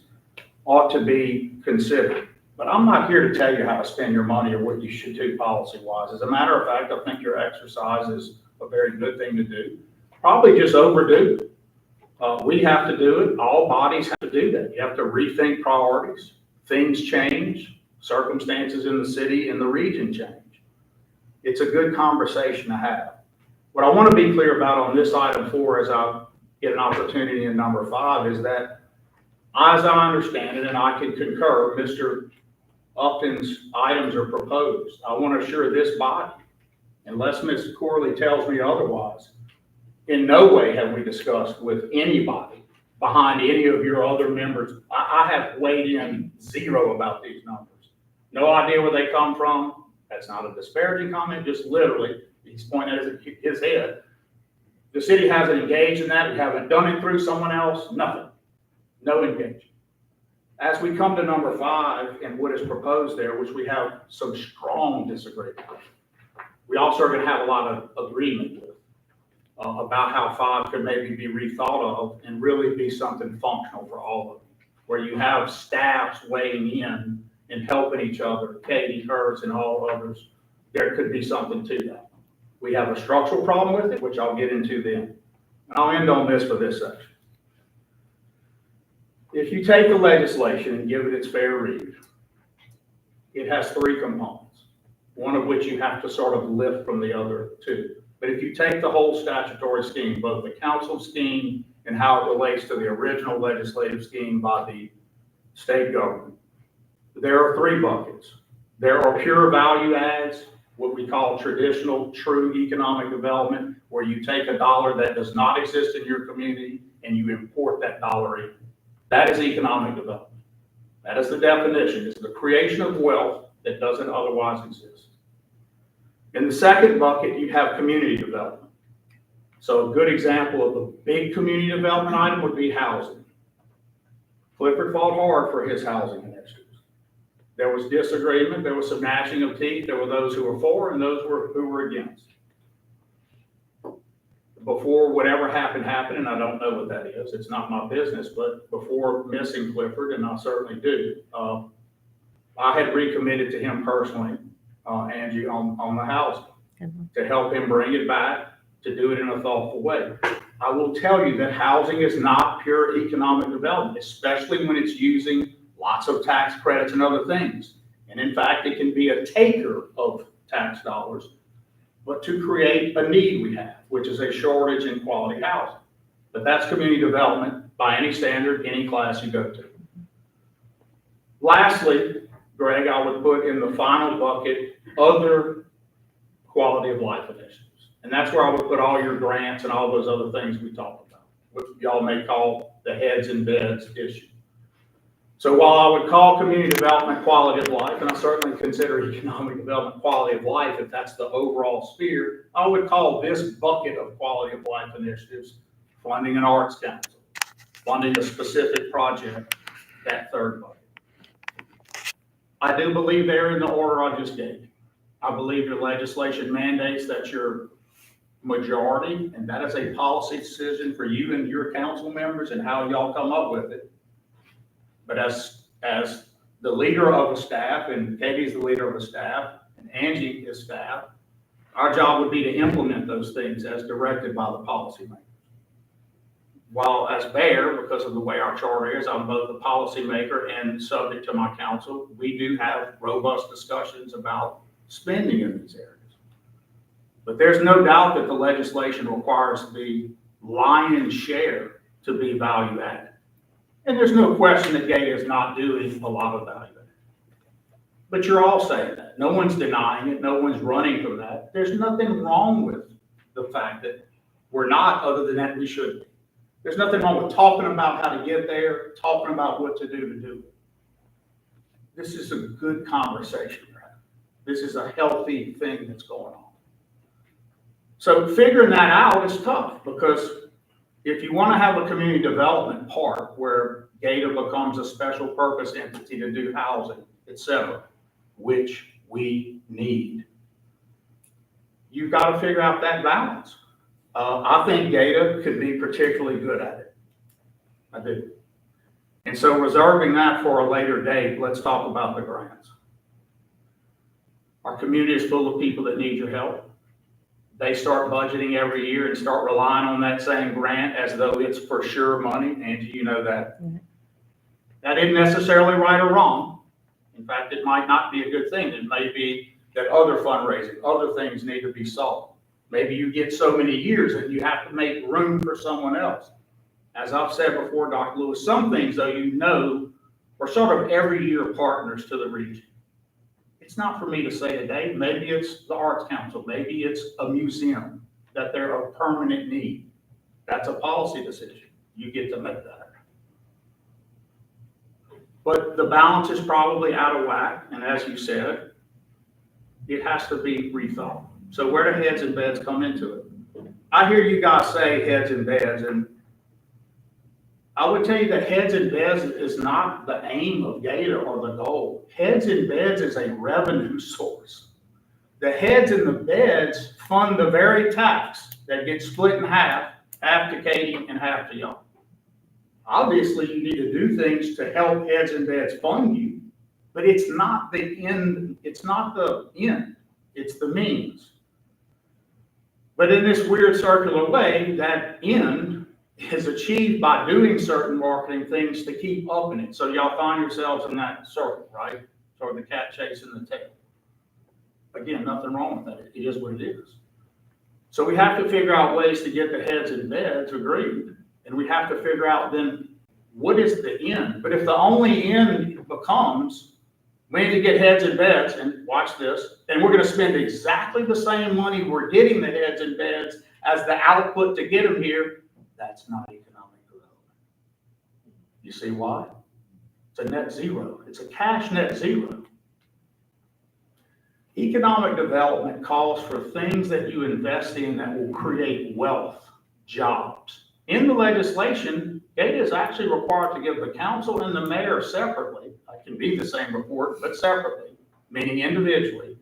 ought to be considered. But I'm not here to tell you how to spend your money or what you should do policy-wise. As a matter of fact, I think your exercise is a very good thing to do. Probably just overdue. We have to do it. All bodies have to do that. You have to rethink priorities. Things change. Circumstances in the city and the region change. It's a good conversation to have. What I want to be clear about on this item 4, as I get an opportunity in number 5, is that, as I understand it, and I can concur, Mr. Upton's items are proposed. I want to assure this body, unless Ms. Corley tells me otherwise, in no way have we discussed with anybody behind any of your other members. I have weighed in 0 about these numbers. No idea where they come from, That's not a disparaging comment, just literally, he's pointing at his head. The city hasn't engaged in that, we haven't done it through someone else, nothing, no engagement. As we come to number 5 and what is proposed there, which we have some strong disagreement with, we also are gonna have a lot of agreement with, about how 5 could maybe be rethought of and really be something functional for all of them, where you have staffs weighing in and helping each other, Katie, hers, and all others. There could be something to that. We have a structural problem with it, which I'll get into then. And I'll end on this for this section. If you take the legislation and give it its fair read, it has 3 components, one of which you have to sort of lift from the other 2. But if you take the whole statutory scheme, both the council scheme and how it relates to the original legislative scheme by the state government, there are 3 buckets. There are pure value adds, what we call traditional true economic development, where you take a dollar that does not exist in your community and you import that dollar in. That is economic development. That is the definition. It's the creation of wealth that doesn't otherwise exist. In the second bucket, you have community development. So a good example of a big community development item would be housing. Clifford fought hard for his housing initiatives. There was disagreement, there was some gnashing of teeth, there were those who were for and those who were against. Before whatever happened, and I don't know what that is, it's not my business, but before missing Clifford, and I certainly do, I had recommitted to him personally, Angie, on the housing, to help him bring it back, to do it in a thoughtful way. I will tell you that housing is not pure economic development, especially when it's using lots of tax credits and other things. And in fact, it can be a taker of tax dollars, but to create a need we have, which is a shortage in quality housing. But that's community development by any standard, any class you go to. Lastly, Greg, I would put in the final bucket other quality of life initiatives. And that's where I would put all your grants and all those other things we talked about, which y'all may call the heads and beds issue. So while I would call community development quality of life, and I certainly consider economic development quality of life if that's the overall sphere, I would call this bucket of quality of life initiatives funding an arts council, funding a specific project, that third bucket. I do believe they're in the order I just gave. I believe your legislation mandates that your majority, and that is a policy decision for you and your council members and how y'all come up with it. But as the leader of a staff, and Katie's the leader of a staff, and Angie is staff, our job would be to implement those things as directed by the policymakers. While as mayor, because of the way our charter is, I'm both a policymaker and subject to my council, we do have robust discussions about spending in these areas. But there's no doubt that the legislation requires the lion's share to be value added. And there's no question that GAEDA is not doing a lot of value added. But you're all saying that. No one's denying it. No one's running from that. There's nothing wrong with the fact that we're not, other than that we should be. There's nothing wrong with talking about how to get there, talking about what to do it. This is a good conversation, right? This is a healthy thing that's going on. So figuring that out is tough, because if you want to have a community development part where GAEDA becomes a special purpose entity to do housing, et cetera, which we need, you've got to figure out that balance. I think GAEDA could be particularly good at it. I do. And so reserving that for a later date, let's talk about the grants. Our community is full of people that need your help. They start budgeting every year and start relying on that same grant as though it's for sure money. Angie, you know that. Mm-hmm. That isn't necessarily right or wrong. In fact, it might not be a good thing. It may be that other fundraising, other things need to be solved. Maybe you get so many years and you have to make room for someone else. As I've said before, Dr. Lewis, some things, though, you know, are sort of every year partners to the region. It's not for me to say today. Maybe it's the Arts Council. Maybe it's a museum that they're a permanent need. That's a policy decision. You get to make that. But the balance is probably out of whack. And as you said, it has to be rethought. So where do heads and beds come into it? I hear you guys say heads and beds, and I would tell you that heads and beds is not the aim of GAEDA or the goal. Heads and beds is a revenue source. The heads and the beds fund the very tax that gets split in half to Katie and half to y'all. Obviously, you need to do things to help heads and beds fund you, but it's not the end, it's not the end, it's the means. But in this weird circular way, that end is achieved by doing certain marketing things to keep upping it. So y'all find yourselves in that circle, right? Sort of the cat chasing the tail. Again, nothing wrong with that. It is what it is. So we have to figure out ways to get the heads and beds agreed. And we have to figure out then what is the end. But if the only end becomes, we need to get heads and beds, and watch this, and we're going to spend exactly the same money we're getting the heads and beds as the output to get them here, that's not economic development. You see why? It's a net zero. It's a cash net zero. Economic development calls for things that you invest in that will create wealth, jobs. In the legislation, GAEDA is actually required to give the council and the mayor separately, it can be the same report, but separately, meaning individually,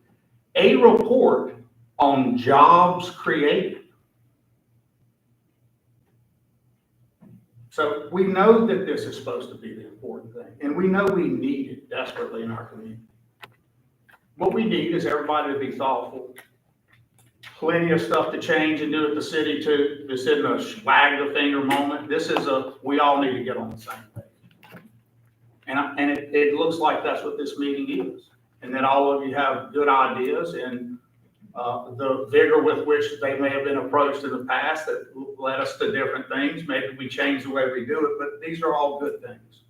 a report on jobs created. So we know that this is supposed to be the important thing, and we know we need it desperately in our community. What we need is everybody to be thoughtful. Plenty of stuff to change and do at the city too. This isn't a wag the finger moment. This is we all need to get on the same page. And it looks like that's what this meeting is. And that all of you have good ideas, and the vigor with which they may have been approached in the past that led us to different things. Maybe we change the way we do it, but these are all good things.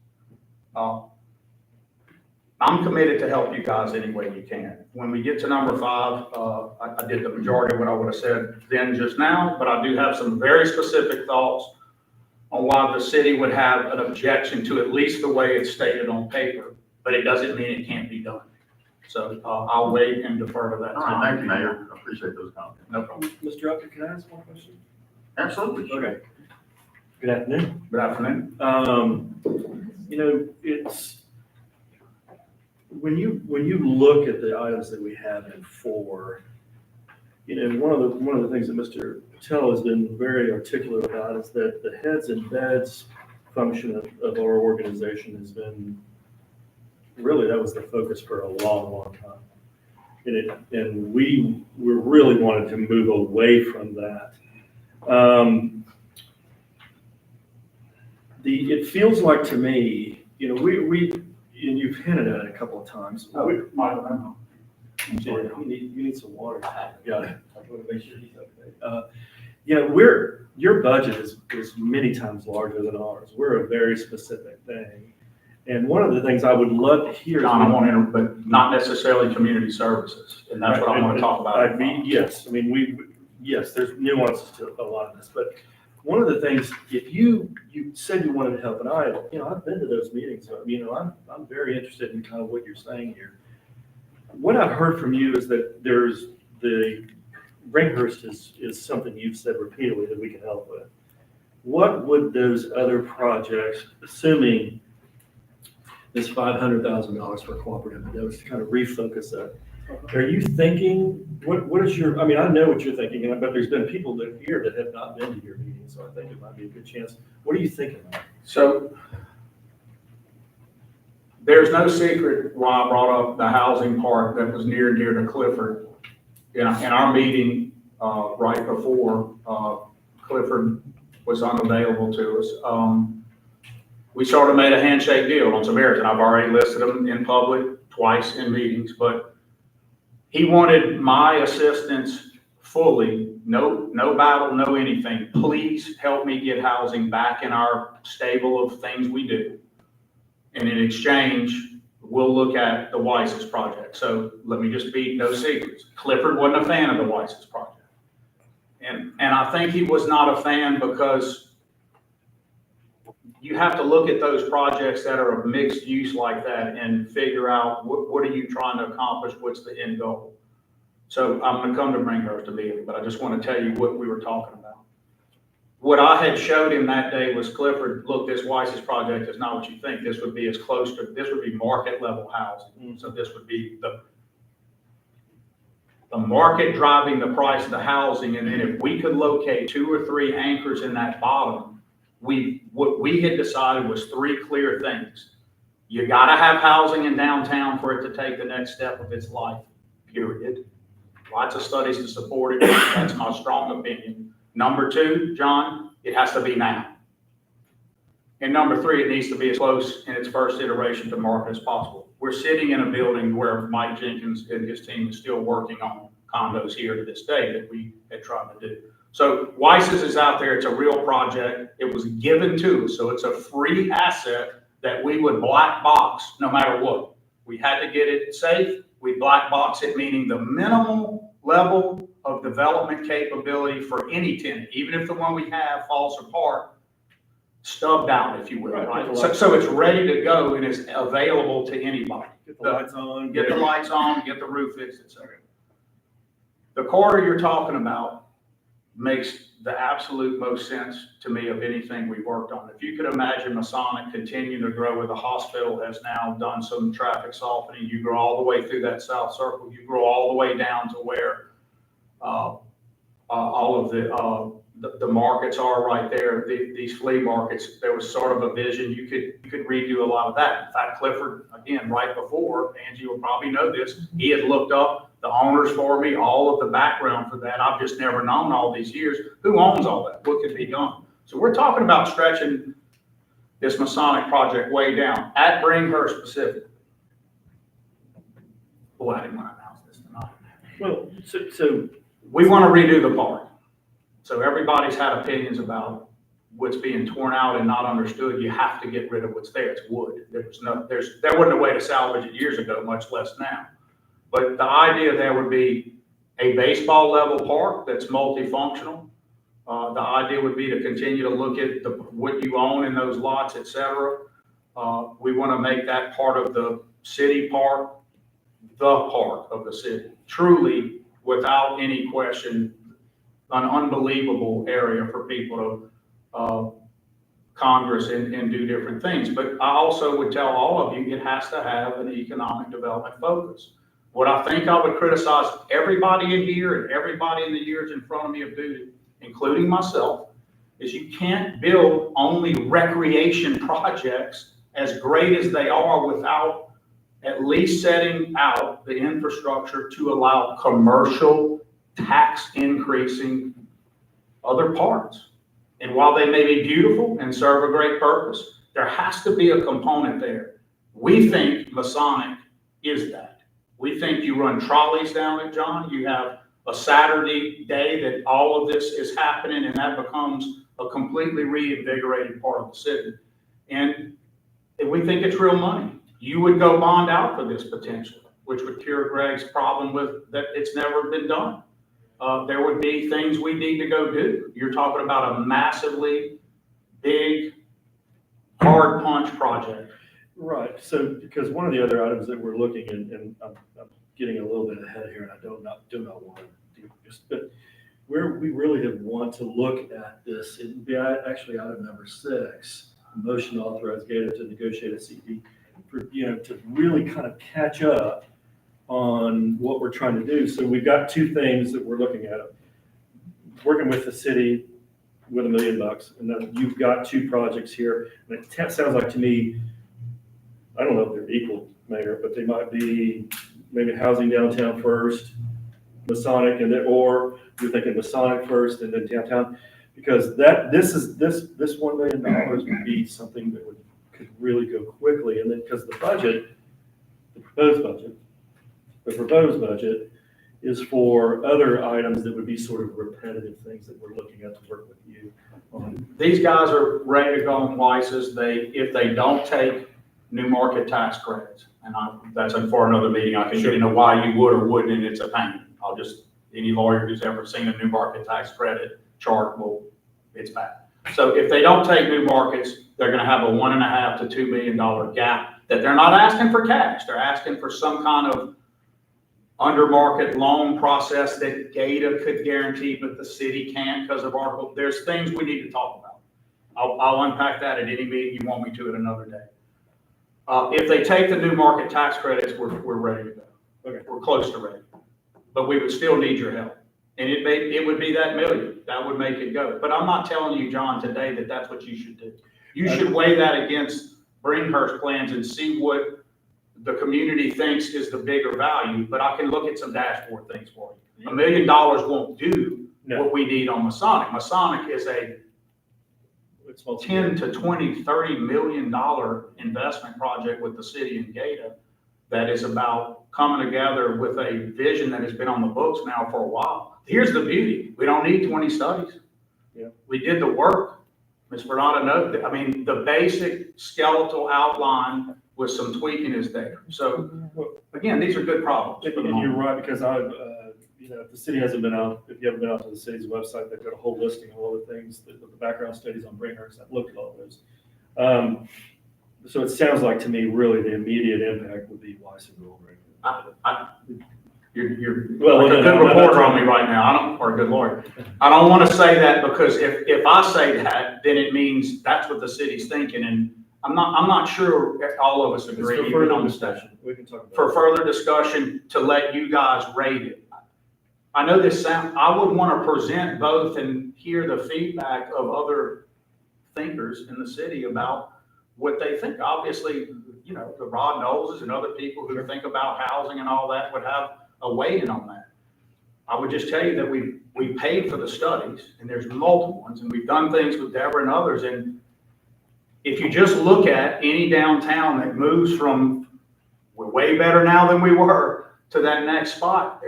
I'm committed to help you guys any way you can. When we get to number 5, I did the majority of what I would have said then just now, but I do have some very specific thoughts on why the city would have an objection to at least the way it's stated on paper, but it doesn't mean it can't be done. So I'll wait and defer to that. All right, thank you, Mayor. I appreciate those comments. No problem. Mr. Upton, can I ask one question? Absolutely. Okay. Good afternoon. Good afternoon. It's, when you look at the items that we have in 4, one of the things that Mr. Patel has been very articulate about is that the heads and beds function of our organization has been, really, that was the focus for a long, long time. And we really wanted to move away from that. It feels like to me, and you've hinted at it a couple of times. I'm sorry, you need some water. Got it. I want to make sure he's okay. Your budget is many times larger than ours. We're a very specific thing. And one of the things I would love to hear. John, I want to interrupt, but not necessarily community services. And that's what I want to talk about. Yes, there's nuances to a lot of this, but one of the things, if you said you wanted to help, and I've been to those meetings, I'm very interested in kind of what you're saying here. What I've heard from you is that there's the Ringhurst is something you've said repeatedly that we can help with. What would those other projects, assuming this $500,000 for cooperative endeavors, to kind of refocus that, are you thinking, what is your, I know what you're thinking, but there's been people here that have not been to your meeting, so I think it might be a good chance. What are you thinking about? So there's no secret why I brought up the housing part that was near and dear to Clifford. In our meeting right before Clifford was unavailable to us, we sort of made a handshake deal on some areas, and I've already listed them in public twice in meetings, but he wanted my assistance fully, no battle, no anything. Please help me get housing back in our stable of things we do. And in exchange, we'll look at the Weiss's project. So let me just be no secrets. Clifford wasn't a fan of the Weiss's project. And I think he was not a fan because you have to look at those projects that are of mixed use like that and figure out what are you trying to accomplish, what's the end goal. So I'm gonna come to Bringhurst immediately, but I just want to tell you what we were talking about. What I had showed him that day was, Clifford, look, this Weiss's project is not what you think. This would be as close to, this would be market level housing. So this would be the market driving the price of the housing. And then if we could locate 2 or 3 anchors in that bottom, what we had decided was 3 clear things. You gotta have housing in downtown for it to take the next step of its life, period. Lots of studies to support it. That's my strong opinion. Number 2, John, it has to be now. And number 3, it needs to be as close in its first iteration to market as possible. We're sitting in a building where Mike Jenkins and his team is still working on condos here to this day that we had tried to do. So Weiss's is out there. It's a real project. It was given to us. So it's a free asset that we would black box no matter what. We had to get it safe. We black box it, meaning the minimal level of development capability for any tenant, even if the one we have falls apart, stubbed out, if you will, right? So it's ready to go and is available to anybody. Get the lights on. Get the lights on, get the roof fixed, et cetera. The corridor you're talking about makes the absolute most sense to me of anything we've worked on. If you could imagine Masonic continuing to grow, where the hospital has now done some traffic softening, you grow all the way through that south circle, you grow all the way down to where all of the markets are right there, these flea markets. There was sort of a vision, you could redo a lot of that. In fact, Clifford, again, right before, Angie will probably know this, he had looked up the owners for me, all of the background for that. I've just never known all these years who owns all that, what could be done. So we're talking about stretching this Masonic project way down at Bringhurst specifically. Boy, I didn't want to announce this tonight. Well, so We want to redo the park. So everybody's had opinions about what's being torn out and not understood. You have to get rid of what's there. It's wood. There wasn't a way to salvage it years ago, much less now. But the idea there would be a baseball level park that's multifunctional. The idea would be to continue to look at what you own in those lots, et cetera. We want to make that part of the city park, the park of the city, truly, without any question, an unbelievable area for people to Congress and do different things. But I also would tell all of you, it has to have an economic development focus. What I think I would criticize everybody in here and everybody in the years in front of me of doing, including myself, is you can't build only recreation projects as great as they are without at least setting out the infrastructure to allow commercial tax increasing other parts. And while they may be beautiful and serve a great purpose, there has to be a component there. We think Masonic is that. We think you run trolleys down it, John. You have a Saturday day that all of this is happening, and that becomes a completely reinvigorated part of the city. And we think it's real money. You would go bond out for this potentially, which would cure Greg's problem with that it's never been done. There would be things we need to go do. You're talking about a massively big, hard punch project. Right, so, because one of the other items that we're looking at, and I'm getting a little bit ahead here, and I do not want to do this, but where we really want to look at this, it would be actually item number 6, motion to authorize GAEDA to negotiate a CP, for, to really kind of catch up on what we're trying to do. So we've got 2 things that we're looking at. Working with the city with $1 million, and then you've got 2 projects here, and it sounds like to me, I don't know if they're equal, Mayor, but they might be maybe housing downtown first, Masonic, and then, or you're thinking Masonic first and then downtown, because this $1 million would be something that could really go quickly, and then because the proposed budget is for other items that would be sort of repetitive things that we're looking at to work with you on. These guys are ready to go on Weiss's. If they don't take new market tax credits, and that's for another meeting, I can get into why you would or wouldn't, and it's a pain. Any lawyer who's ever seen a new market tax credit chart, it's bad. So if they don't take new markets, they're gonna have a $1.5 to $2 million gap that they're not asking for cash. They're asking for some kind of under market loan process that GAEDA could guarantee, but the city can't because of Article. There's things we need to talk about. I'll unpack that at any meeting you want me to at another day. If they take the new market tax credits, we're ready to go. Okay. We're close to ready, but we would still need your help. And it would be that million, that would make it go. But I'm not telling you, John, today that that's what you should do. You should weigh that against Bringhurst plans and see what the community thinks is the bigger value, but I can look at some dashboard things for you. $1 million won't do what we need on Masonic. Masonic is a 10 to 20, $30 million investment project with the city and GAEDA that is about coming together with a vision that has been on the books now for a while. Here's the beauty. We don't need 20 studies. Yeah. We did the work. Ms. Bernardo knows, I mean, the basic skeletal outline with some tweaking is there. So again, these are good problems. And you're right, because if the city hasn't been out, if you haven't been out to the city's website, they've got a whole listing of all the things, the background studies on Bringhurst. I've looked at all those. So it sounds like to me, really, the immediate impact would be Weiss and Goldring. You're like a good reporter on me right now. Or a good lawyer. I don't want to say that because if I say that, then it means that's what the city's thinking, and I'm not sure all of us agree. For further discussion, we can talk about for further discussion to let you guys rate it. I know I would want to present both and hear the feedback of other thinkers in the city about what they think. Obviously, the Rod Knowleses and other people who think about housing and all that would have a weigh-in on that. I would just tell you that we paid for the studies, and there's multiple ones, and we've done things with Deborah and others, and if you just look at any downtown that moves from, we're way better now than we were, to that next spot,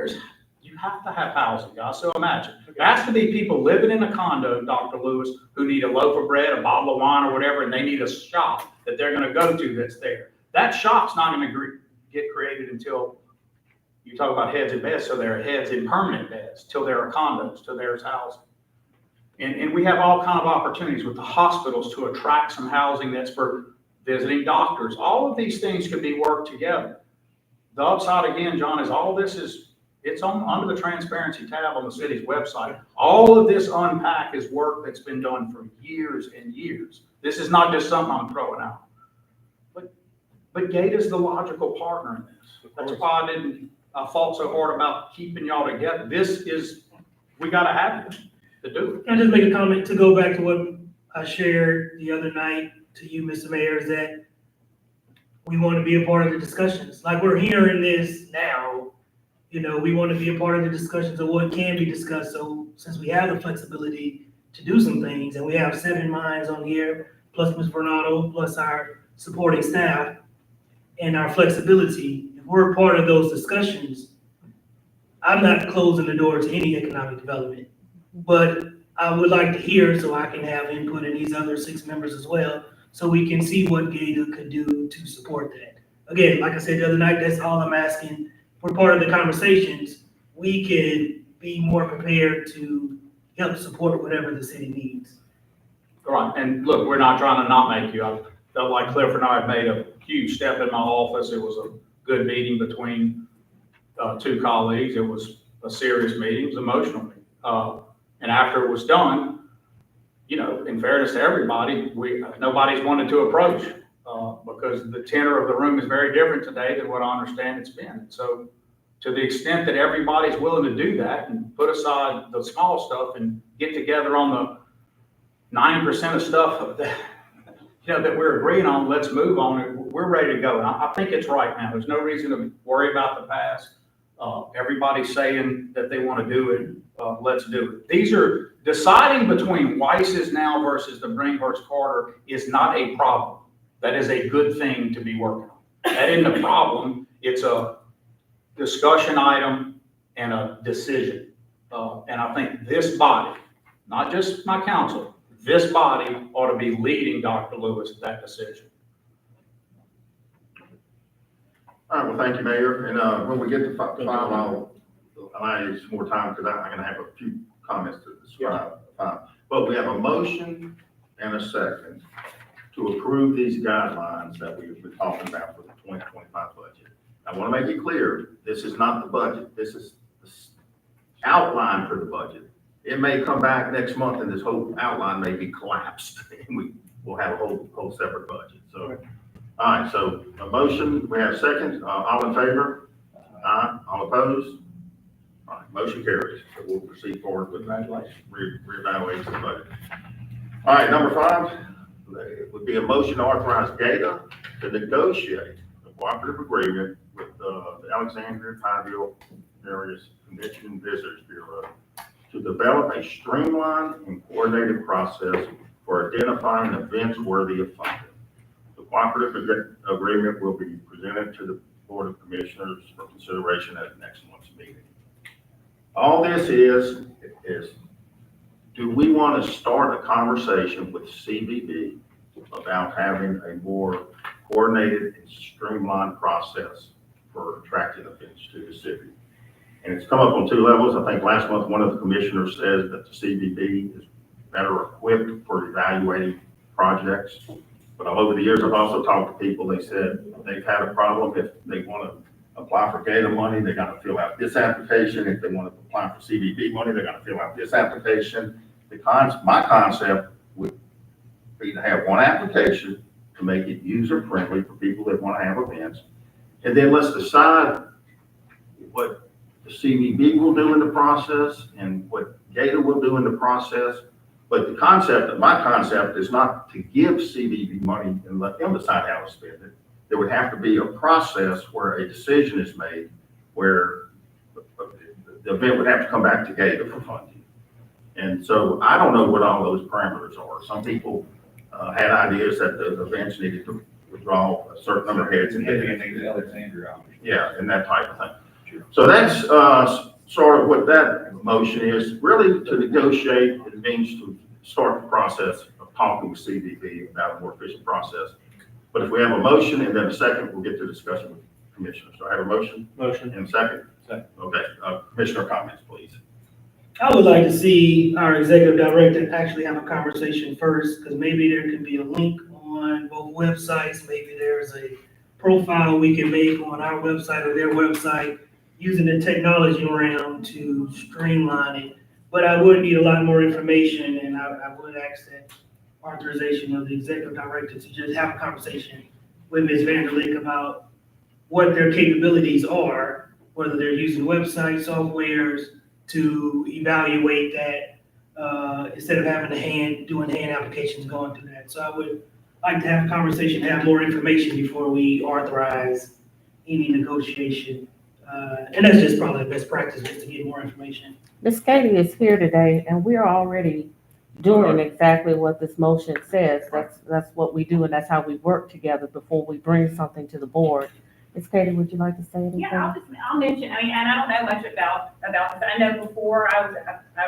you have to have housing, guys. So imagine, there has to be people living in a condo, Dr. Lewis, who need a loaf of bread, a bottle of wine, or whatever, and they need a shop that they're going to go to that's there. That shop's not going to get created until you talk about heads in beds, so there are heads in permanent beds, till there are condos, till there's housing. And we have all kind of opportunities with the hospitals to attract some housing that's for visiting doctors. All of these things could be worked together. The upside again, John, is all this it's under the transparency tab on the city's website. All of this unpack is work that's been done for years and years. This is not just something I'm throwing out. But GAEDA's the logical partner in this. That's why I fought so hard about keeping y'all together. We gotta have you to do it. Can I just make a comment to go back to what I shared the other night to you, Mr. Mayor, is that we want to be a part of the discussions. Like we're hearing this now, we want to be a part of the discussions of what can be discussed. So since we have the flexibility to do some things, and we have 7 minds on here, plus Ms. Bernardo, plus our supporting staff, and our flexibility, if we're a part of those discussions, I'm not closing the door to any economic development. But I would like to hear, so I can have input in these other 6 members as well, so we can see what GAEDA could do to support that. Again, like I said the other night, that's all I'm asking. We're part of the conversations. We can be more prepared to help support whatever the city needs. Right, and look, we're not trying to not make you. I felt like Cliff and I have made a huge step in my office. It was a good meeting between 2 colleagues. It was a serious meeting. It was an emotional meeting. And after it was done, in fairness to everybody, nobody's wanted to approach because the tenor of the room is very different today than what I understand it's been. So to the extent that everybody's willing to do that and put aside the small stuff and get together on the 90% of stuff that we're agreeing on, let's move on it. We're ready to go. And I think it's right now. There's no reason to worry about the past. Everybody's saying that they want to do it. Let's do it. These are deciding between Weiss's now versus the Bringhurst Carter is not a problem. That is a good thing to be working on. That isn't a problem. It's a discussion item and a decision. And I think this body, not just my council, this body ought to be leading Dr. Lewis that decision. All right, well, thank you, Mayor. And when we get to 5, I'll allow you some more time because I'm going to have a few comments to describe. But we have a motion and a second to approve these guidelines that we've been talking about for the 2025 budget. I want to make it clear, this is not the budget. This is the outline for the budget. It may come back next month and this whole outline may be collapsed and we'll have a whole separate budget. So, all right, so a motion, we have a second, all in favor? Aye. All opposed? All right, motion carries. So we'll proceed forward with reevaluating the budget. All right, number 5, it would be a motion to authorize GAEDA to negotiate a cooperative agreement with the Alexandria Pineville Areas Convention and Visitors Bureau to develop a streamlined and coordinated process for identifying events worthy of funding. The cooperative agreement will be presented to the Board of Commissioners for consideration at next month's meeting. All this is do we want to start a conversation with CBB about having a more coordinated and streamlined process for attracting events to the city? And it's come up on 2 levels. I think last month, one of the commissioners said that the CBB is better equipped for evaluating projects. But over the years, I've also talked to people, they said they've had a problem if they want to apply for GAEDA money, they got to fill out this application. If they want to apply for CBB money, they got to fill out this application. My concept would be to have one application to make it user-friendly for people that want to have events. And then let's decide what the CBB will do in the process and what GAEDA will do in the process. But my concept is not to give CBB money and let them decide how to spend it. There would have to be a process where a decision is made where the event would have to come back to GAEDA for funding. And so I don't know what all those parameters are. Some people had ideas that the events needed to withdraw a certain number of heads. Yeah, and that type of thing. Sure. So that's sort of what that motion is. Really, to negotiate, it means to start the process of talking with CBB about a more efficient process. But if we have a motion and then a second, we'll get to discussion with commissioners. So I have a motion? Motion. And a second? Second. Okay, commissioner comments, please. I would like to see our executive director actually have a conversation first, because maybe there can be a link on both websites. Maybe there's a profile we can make on our website or their website using the technology realm to streamline it. But I would need a lot more information, and I would ask that authorization of the executive director to just have a conversation with Ms. Vanderleek about what their capabilities are, whether they're using website softwares to evaluate that, instead of having doing hand applications going through that. So I would like to have a conversation, have more information before we authorize any negotiation. And that's just probably the best practice, just to get more information. Ms. Katie is here today, and we're already doing exactly what this motion says. That's what we do, and that's how we work together before we bring something to the board. Ms. Katie, would you like to say anything? Yeah, I'll mention, and I don't know much about this. I know before I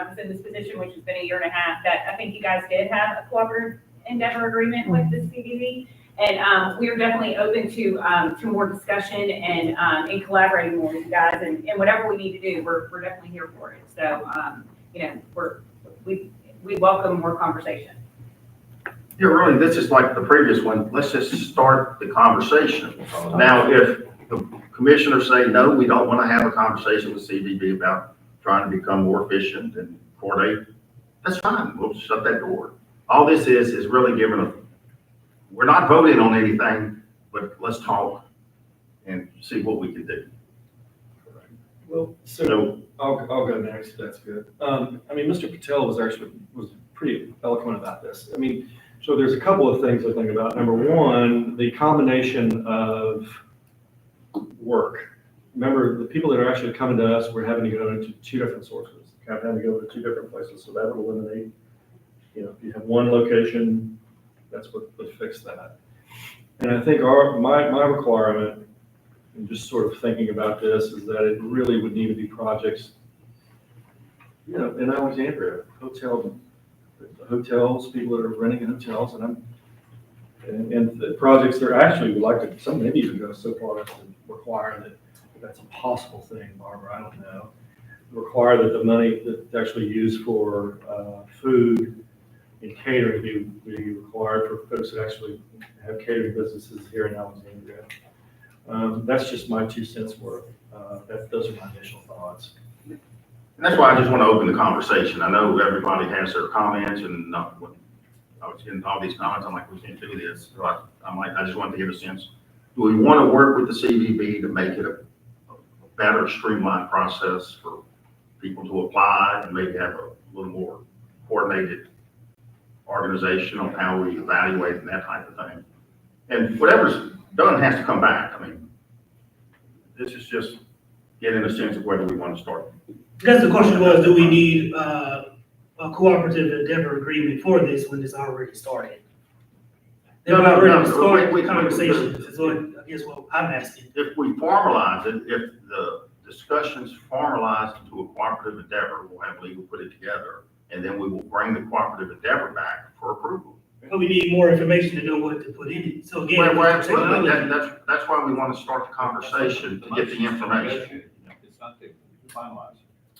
was in this position, which has been 1.5 years, that I think you guys did have a cooperative endeavor agreement with the CBB. And we are definitely open to more discussion and collaborating more with you guys, and whatever we need to do, we're definitely here for it. So, we welcome more conversation. Yeah, really, this is like the previous one. Let's just start the conversation. Now, if the commissioners say, no, we don't want to have a conversation with CBB about trying to become more efficient and coordinate, that's fine. We'll shut that door. All this is really we're not voting on anything, but let's talk and see what we can do. Well, so I'll go next. That's good. Mr. Patel was pretty eloquent about this. So there's a couple of things to think about. Number one, the combination of work. Remember, the people that are actually coming to us, we're having to go into 2 different sources, having to go to 2 different places. So that would eliminate, if you have one location, that's what would fix that. And I think my requirement, and just sort of thinking about this, is that it really would need to be projects, in Alexandria, hotels, people that are renting hotels, and the projects that actually would like to, some maybe even go so far as to require that, if that's a possible thing, Barbara, I don't know, require that the money that's actually used for food and catering be required for folks that actually have catering businesses here in Alexandria. That's just my 2 cents worth. Those are my initial thoughts. And that's why I just want to open the conversation. I know everybody has their comments, and when I was getting all these comments, I'm like, we can't do this. So I just wanted to get a sense. Do we want to work with the CVB to make it a better streamlined process for people to apply and maybe have a little more coordinated organization on how we evaluate and that type of thing? And whatever's done has to come back. I mean, this is just getting a sense of whether we want to start. Because the question was, do we need, a cooperative endeavor agreement for this when it's already started? They've already started conversations, is what, I guess what I'm asking. If we formalize it, if the discussions formalize into a cooperative endeavor, we'll have legal put it together, and then we will bring the cooperative endeavor back for approval. But we need more information to know what to put in it. So again. Well, absolutely, that's why we want to start the conversation to get the information. It's not to finalize.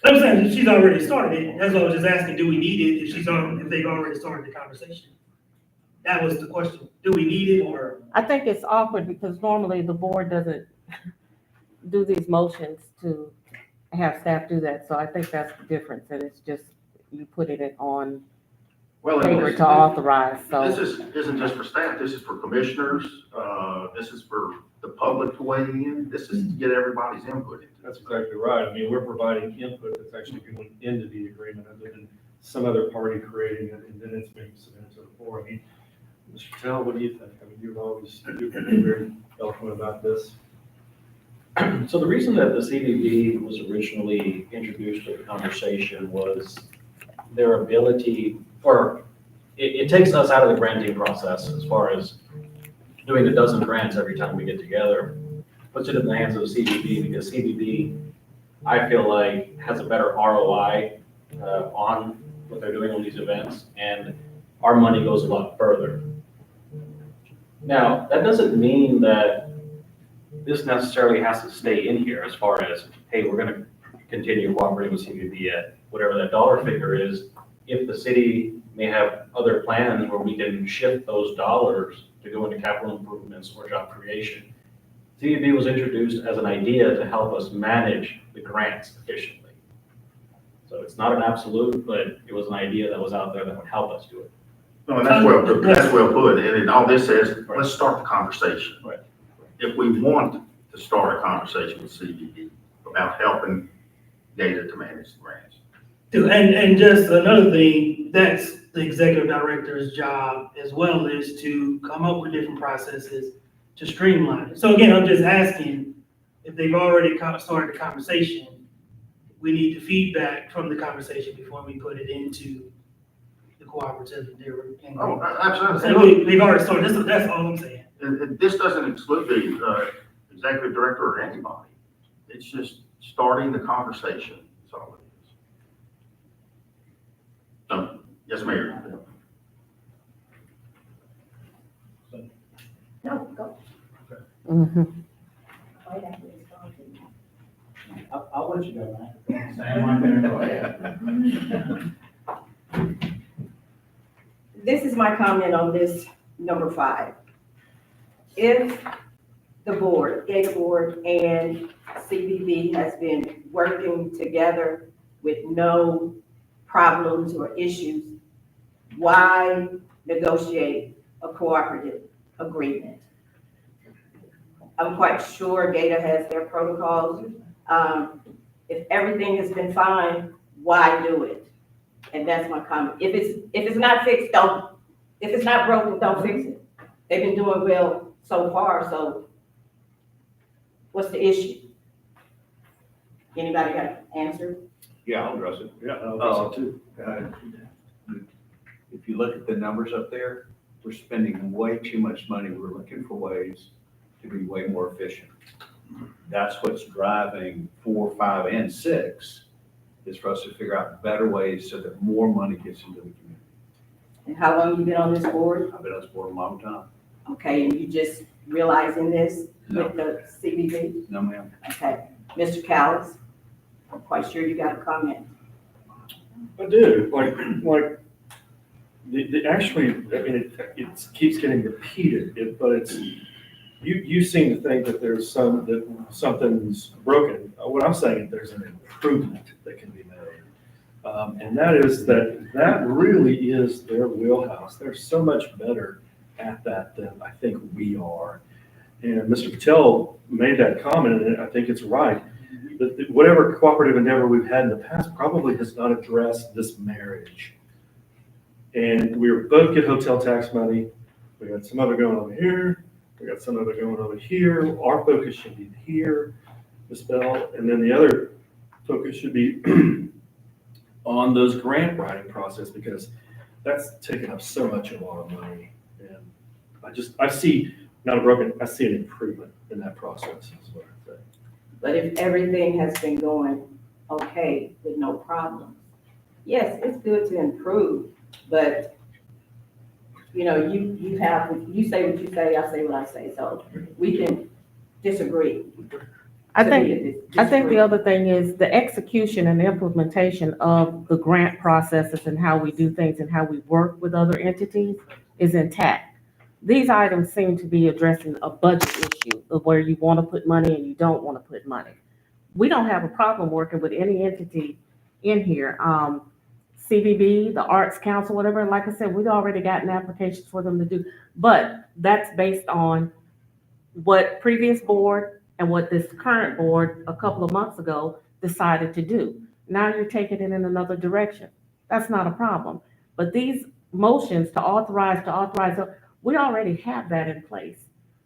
I'm saying, she's already started it, that's why I was just asking, do we need it, if they've already started the conversation? That was the question, do we need it, or? I think it's awkward because normally the board doesn't do these motions to have staff do that. So I think that's the difference, and it's just, you put it on Well, paper to authorize, this so. isn't just for staff, this is for commissioners, this is for the public to weigh in, this is to get everybody's input into That's this. exactly right. I mean, we're providing input that's actually going into the agreement other than some other party creating it, and then it's being submitted to the board. I mean, Mr. Tell, what do you think? I mean, you've been very eloquent about this. So the reason that the CVB was originally introduced to the conversation was their ability, or it takes us out of the granting process as far as doing a dozen grants every time we get together, puts it in the hands of the CVB, because CVB, I feel like, has a better ROI on what they're doing on these events, and our money goes a lot further. Now, that doesn't mean that this necessarily has to stay in here as far as, hey, we're gonna continue cooperating with CVB at whatever that dollar figure is. If the city may have other plans where we can shift those dollars to go into capital improvements or job creation. CVB was introduced as an idea to help us manage the grants efficiently. So it's not an absolute, but it was an idea that was out there that would help us do it. No, and that's well put, and all this says, let's start the conversation. Right. If we want to start a conversation with CVB about helping GAEDA to manage the grants. And just another thing, that's the executive director's job as well, is to come up with different processes to streamline it. So again, I'm just asking, if they've already started the conversation, we need the feedback from the conversation before we put it into the cooperative endeavor. Oh, absolutely. So we've already started, that's all I'm saying. And this doesn't exclude the executive director or anybody. It's just starting the conversation, that's all it is. So, yes, Mayor. No, go. Mhm. I'll let you go, man. Stand right there, go ahead. This is my comment on this number 5. If the board, GAEDA board and CVB has been working together with no problems or issues, why negotiate a cooperative agreement? I'm quite sure GAEDA has their protocols. If everything has been fine, why do it? And that's my comment. If it's not fixed, don't. If it's not broken, don't fix it. They've been doing well so far, so what's the issue? Anybody got an answer? Yeah, I'll address it. Yeah, I think so too. If you look at the numbers up there, we're spending way too much money. We're looking for ways to be way more efficient. That's what's driving 4, 5, and 6, is for us to figure out better ways so that more money gets into the community. And how long you been on this board? I've been on this board a long time. Okay, and you just realizing this No. with the CBB? No, ma'am. Okay, Mr. Callis, I'm quite sure you got a comment. I do, actually, I mean, it keeps getting repeated, but you seem to think that that something's broken. What I'm saying is there's an improvement that can be made. And that is that really is their wheelhouse. They're so much better at that than I think we are. And Mr. Patel made that comment, and I think it's right. That whatever cooperative endeavor we've had in the past probably has not addressed this marriage. And we both get hotel tax money. We got some of it going over here. We got some of it going over here. Our focus should be here, Ms. Bell, and then the other focus should be on those grant writing process, because that's taken up so much of our money. And I see I see an improvement in that process, is what I say. But if everything has been going okay with no problems, yes, it's good to improve, but you know, you say what you say, I say what I say, so we can disagree. I think the other thing is the execution and implementation of the grant processes and how we do things and how we work with other entities is intact. These items seem to be addressing a budget issue of where you want to put money and you don't want to put money. We don't have a problem working with any entity in here. CVB, the Arts Council, whatever, like I said, we've already gotten applications for them to do, but that's based on what previous board and what this current board a couple of months ago decided to do. Now you're taking it in another direction. That's not a problem. But these motions to authorize, we already have that in place.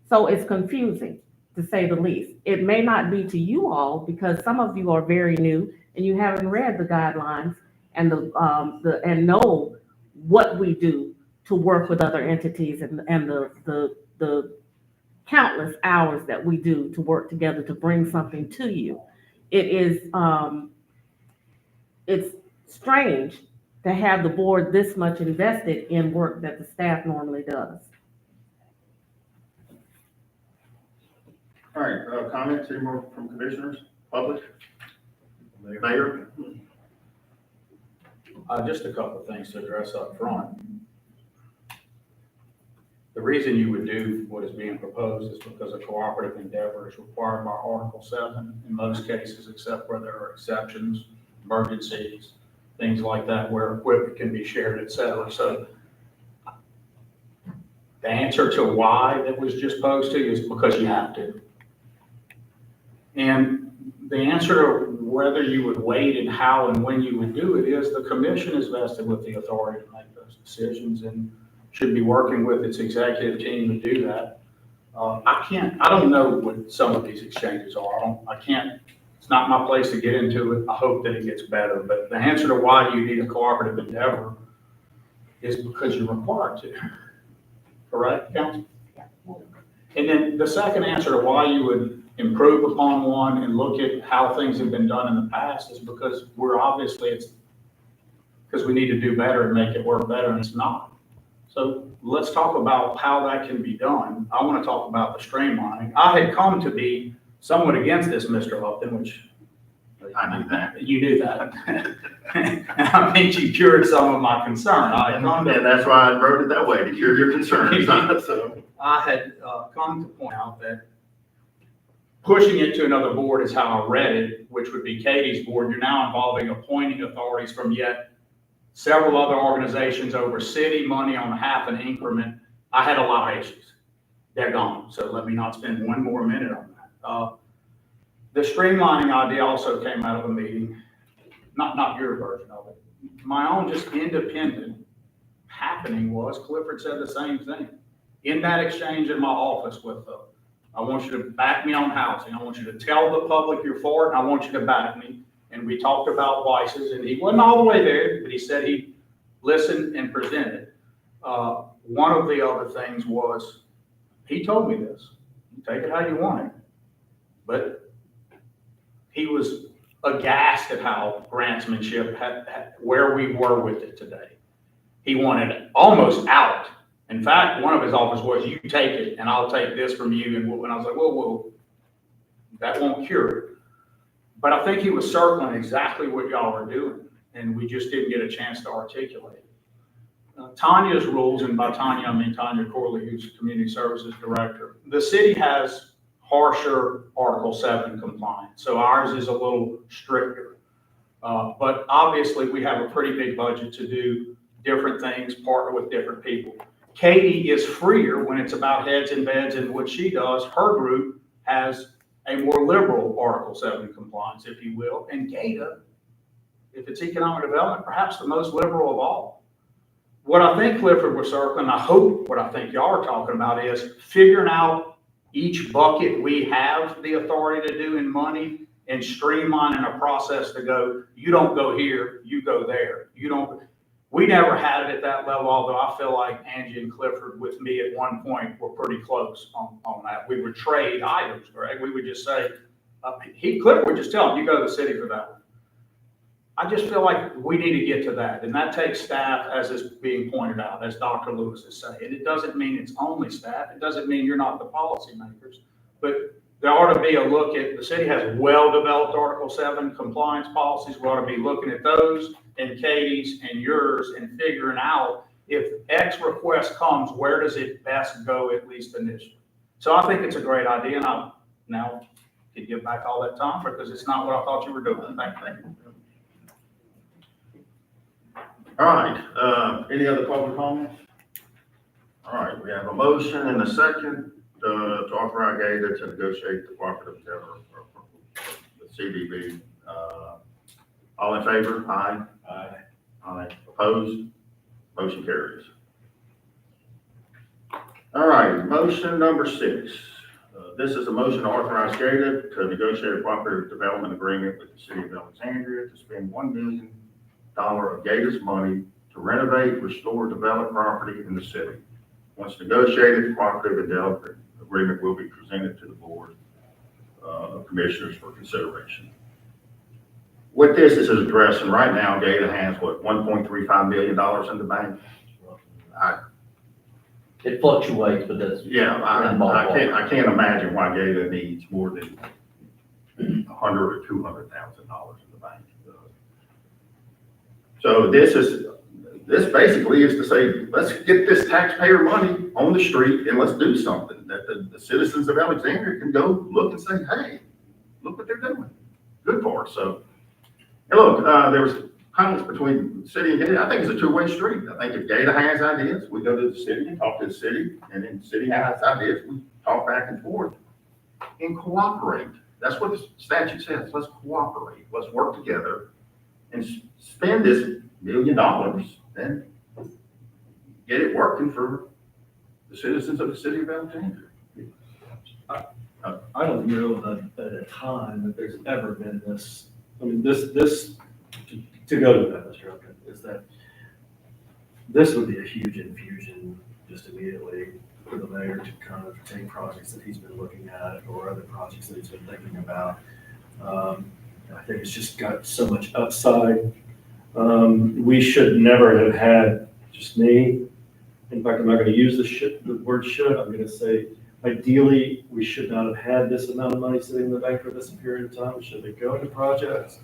So it's confusing, to say the least. It may not be to you all because some of you are very new and you haven't read the guidelines and and know what we do to work with other entities and the countless hours that we do to work together to bring something to you. It is it's strange to have the board this much invested in work that the staff normally does. All right, comments, any more from commissioners, public? Mayor? Just a couple of things to address up front. The reason you would do what is being proposed is because a cooperative endeavor is required by Article 7 in most cases, except where there are exceptions, emergencies, things like that, where equipment can be shared, et cetera. So the answer to why that was just posed to you is because you have to. And the answer to whether you would wait and how and when you would do it is the commission is vested with the authority to make those decisions and should be working with its executive team to do that. I don't know what some of these exchanges are. It's not my place to get into it. I hope that it gets better. But the answer to why you need a cooperative endeavor is because you're required to. Correct, Council? Yeah. And then the second answer to why you would improve upon one and look at how things have been done in the past is because it's because we need to do better and make it work better, and it's not. So let's talk about how that can be done. I want to talk about the streamlining. I had come to be somewhat against this, Mr. Upton, which I knew that. you knew that. And I think you cured some of my concern. And that's why I wrote it that way, to cure your concerns. So I had come to point out that pushing it to another board is how I read it, which would be Katie's board. You're now involving appointing authorities from yet several other organizations over city money on half an increment. I had a lot of issues. They're gone. So let me not spend one more minute on that. The streamlining idea also came out of a meeting, not your version of it. My own just independent happening was Clifford said the same thing. In that exchange in my office with I want you to back me on housing. I want you to tell the public you're for it, and I want you to back me. And we talked about Weiss's, and he wasn't all the way there, but he said he listened and presented. One of the other things was, he told me this, you take it how you want it, but he was aghast at how grantsmanship had where we were with it today. He wanted it almost out. In fact, one of his offers was, you take it and I'll take this from you. And I was like, whoa, that won't cure it. But I think he was circling exactly what y'all were doing, and we just didn't get a chance to articulate it. Tanya's rules, and by Tanya, I mean Tanya Corley, who's Community Services Director. The city has harsher Article 7 compliance, so ours is a little stricter. But obviously, we have a pretty big budget to do different things, partner with different people. Katie is freer when it's about heads and beds and what she does. Her group has a more liberal Article 7 compliance, if you will, and GAEDA, if it's economic development, perhaps the most liberal of all. What I think Clifford was circling, I hope what I think y'all are talking about is figuring out each bucket we have the authority to do in money and streamlining a process to go, you don't go here, you go there. You don't, we never had it at that level, although I feel like Angie and Clifford with me at one point were pretty close on that. We would trade items, Greg. We would just say, Clifford would just tell him, you go to the city for that one. I just feel like we need to get to that, and that takes staff, as is being pointed out, as Dr. Lewis is saying. It doesn't mean it's only staff. It doesn't mean you're not the policymakers, but there ought to be a look at, the city has well-developed Article 7 compliance policies. We ought to be looking at those and Katie's and yours and figuring out if X request comes, where does it best go, at least initially. So I think it's a great idea, and I now can give back all that time because it's not what I thought you were doing. Thank you. All right, any other public comments? All right, we have a motion and a second to authorize GAEDA to negotiate the cooperative endeavor with CBB. All in favor? Aye. Aye. Aye. Opposed? Motion carries. All right, motion number 6. This is a motion to authorize GAEDA to negotiate a cooperative development agreement with the city of Alexandria to spend $1 million of GAEDA's money to renovate, restore, develop property in the city. Once negotiated, the cooperative development agreement will be presented to the board of commissioners for consideration. What this is addressing right now, GAEDA has what, $1.35 million in the bank? It fluctuates, but that's. Yeah, I can't imagine why GAEDA needs more than $100,000 or $200,000 in the bank. So this basically is to say, let's get this taxpayer money on the street and let's do something that the citizens of Alexandria can go look and say, hey, look what they're doing. Good for us. So, and look, there was comments between the city and GAEDA. I think it's a two-way street. I think if GAEDA has ideas, we go to the city and talk to the city, and then the city has ideas, we talk back and forth and cooperate. That's what the statute says. Let's cooperate. Let's work together and spend this $1 million and get it working for the citizens of the city of Alexandria. I don't know that at a time that there's ever been this, I mean, this to go to that, Mr. Upton, is that this would be a huge infusion just immediately for the mayor to kind of take projects that he's been looking at or other projects that he's been thinking about. I think it's just got so much upside. We should never have had, just me. In fact, I'm not going to use the word should. I'm going to say, ideally, we should not have had this amount of money sitting in the bank for this period of time. We should be going to projects.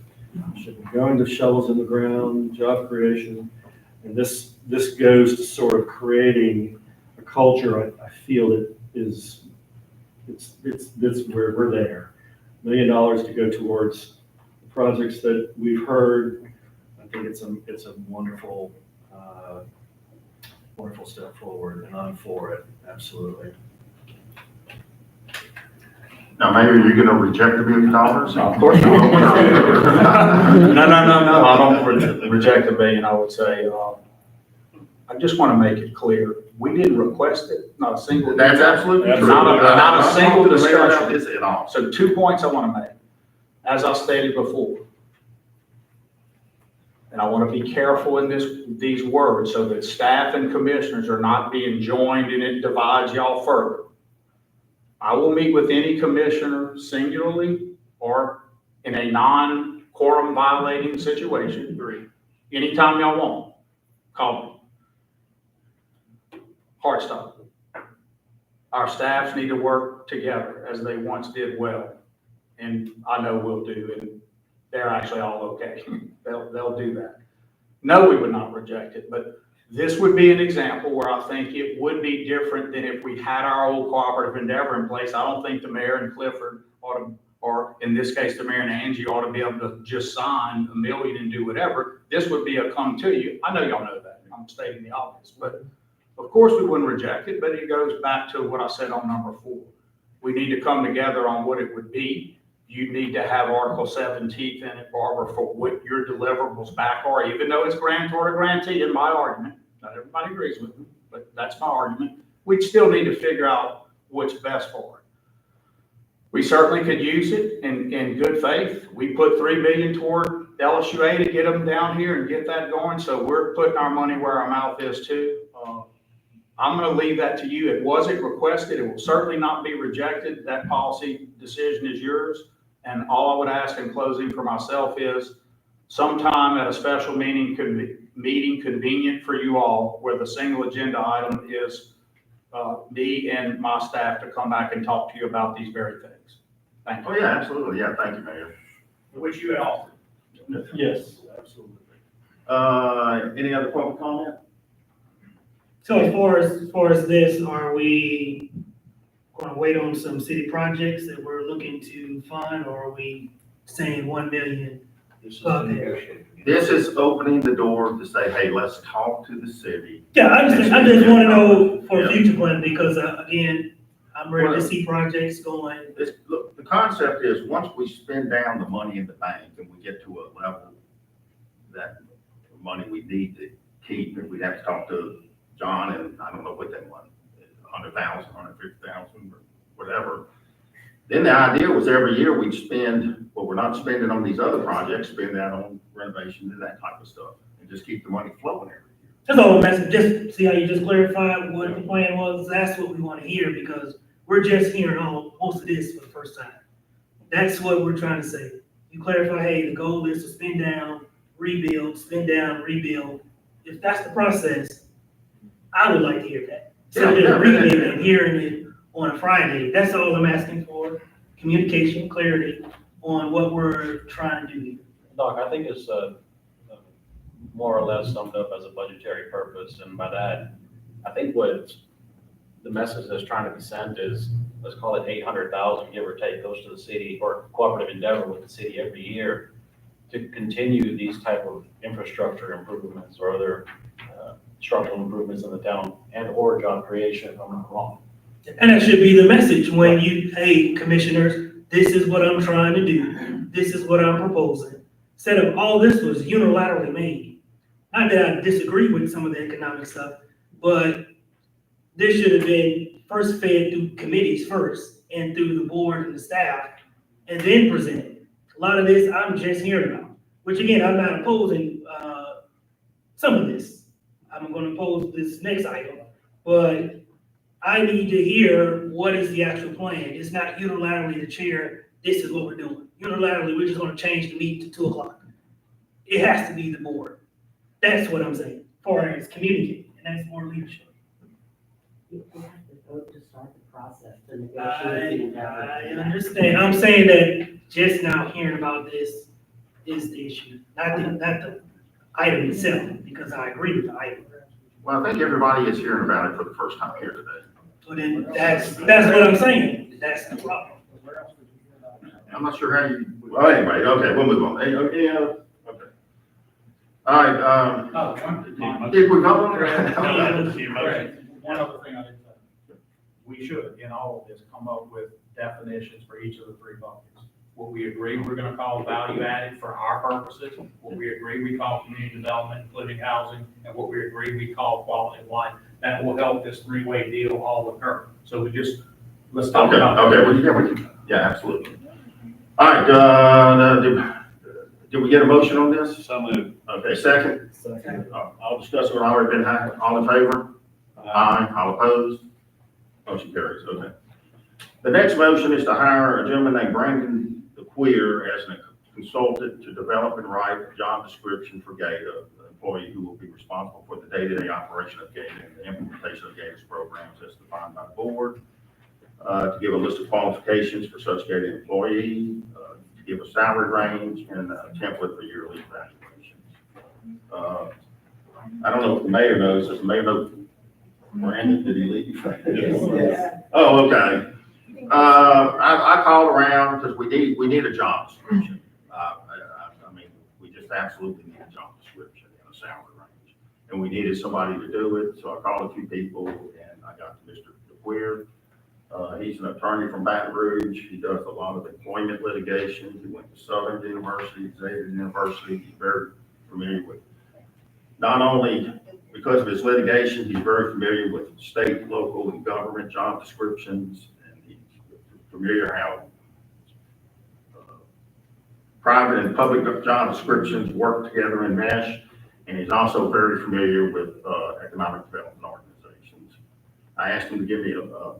We should be going to shovels in the ground, job creation. And this goes to sort of creating a culture. I feel it is, it's where we're there. $1 million to go towards projects that we've heard. I think it's a wonderful, wonderful step forward, and I'm for it, absolutely. Now, Mayor, you're going to reject the $1 million? No, of course not. No. I don't reject $1 million. I would say, I just want to make it clear, we didn't request it, not a single. That's absolutely true. Not a single discussion. This at all. So 2 points I want to make. As I stated before, and I want to be careful in these words so that staff and commissioners are not being joined and it divides y'all further. I will meet with any commissioner singularly or in a non-quorum violating situation. Anytime y'all want, call me. Hard stop. Our staffs need to work together as they once did well. And I know we'll do, and they're actually all okay. They'll do that. No, we would not reject it, but This would be an example where I think it would be different than if we had our old cooperative endeavor in place. I don't think the mayor and Clifford ought to, or in this case, the mayor and Angie ought to be able to just sign $1 million and do whatever. This would be a come to you. I know y'all know that. I'm stating the obvious, but of course we wouldn't reject it, but it goes back to what I said on number 4. We need to come together on what it would be. You need to have Article 7 teeth in it, Barbara, for what your deliverables back are, even though it's grantor to grantee in my argument. Not everybody agrees with me, but that's my argument. We'd still need to figure out what's best for it. We certainly could use it in good faith. We put $3 million toward LSUA to get them down here and get that going. So we're putting our money where our mouth is too. I'm going to leave that to you. It wasn't requested. It will certainly not be rejected. That policy decision is yours. And all I would ask in closing for myself is sometime at a special meeting convenient for you all, where the single agenda item is me and my staff to come back and talk to you about these very things. Thank you. Oh, yeah, absolutely. Yeah, thank you, Mayor. Which you had offered. Yes, absolutely. Any other public comment? So as far as this, are we gonna wait on some city projects that we're looking to fund, or are we saying 1 million? This is opening the door to say, hey, let's talk to the city. Yeah, I just wanna know for Yeah. future plan, because again, I'm ready to see projects going. Look, the concept is, once we spend down the money in the bank and we get to a level that the money we need to keep, and we'd have to talk to John, and I don't know what that one, 100,000, 150,000, or whatever. Then the idea was every year we'd spend, well, we're not spending on these other projects, spend that on renovations and that type of stuff, and just keep the money flowing every year. That's all I'm asking, just see how you just clarified what the plan was. That's what we wanna hear, because we're just hearing most of this for the first time. That's what we're trying to say. You clarify, hey, the goal is to spend down, rebuild, spend down, rebuild. If that's the process, I would like to hear that. So just reading it and hearing it on a Friday, that's all I'm asking for. Communication, clarity on what we're trying to do here. Doc, I think it's more or less summed up as a budgetary purpose, and by that, I think what the message that's trying to be sent is, let's call it 800,000, give or take, goes to the city, or cooperative endeavor with the city every year to continue these type of infrastructure improvements or other structural improvements in the town and or job creation, if I'm not wrong. And that should be the message when you, hey, commissioners, this is what I'm trying to do. This is what I'm proposing. Instead of all this was unilaterally made. Not that I disagree with some of the economic stuff, but this should have been first fed through committees first and through the board and the staff, and then presented. A lot of this I'm just hearing about, which again, I'm not opposing some of this. I'm gonna oppose this next item, but I need to hear what is the actual plan. It's not unilaterally the chair, this is what we're doing. Unilaterally, we're just gonna change the meeting to 2:00. It has to be the board. That's what I'm saying, for as communicating, and that's more leadership. You have to vote to start the process to negotiate. I understand. I'm saying that just now hearing about this is the issue, not the item itself, because I agree with the item. Well, I think everybody is hearing about it for the first time here today. So then that's what I'm saying. That's the problem. I'm not sure how you, well, anyway, okay, we'll move on. Any other? Okay. All right, did we vote on it? One other thing I didn't say. We should, in all of this, come up with definitions for each of the 3 buckets. What we agree we're gonna call value added for our purposes, what we agree we call community development, including housing, and what we agree we call quality of life. That will help this 3-way deal all occur. So let's talk about. Okay, yeah, absolutely. All right, did we get a motion on this? So moved. Okay, second? Second. I'll discuss what already been had. All in favor? Aye. All opposed? Motion carries, okay. The next motion is to hire a gentleman named Brandon DeQueer as a consultant to develop and write a job description for GAEDA, the employee who will be responsible for the day-to-day operation of GAEDA and the implementation of GAEDA's programs as defined by the board. To give a list of qualifications for such GAEDA employee, to give a salary range and a template for yearly evaluations. I don't know if the mayor knows, does the mayor know Brandon, did he leave? Oh, okay. I called around because we need a job description. I mean, we just absolutely need a job description and a salary range. And we needed somebody to do it, so I called a few people and I got Mr. DeQueer. He's an attorney from Baton Rouge. He does a lot of employment litigation. He went to Southern University, Xavier University. He's very familiar with, not only because of his litigation, he's very familiar with state, local, and government job descriptions. And he's familiar how private and public job descriptions work together in mesh. And he's also very familiar with economic development organizations. I asked him to give me a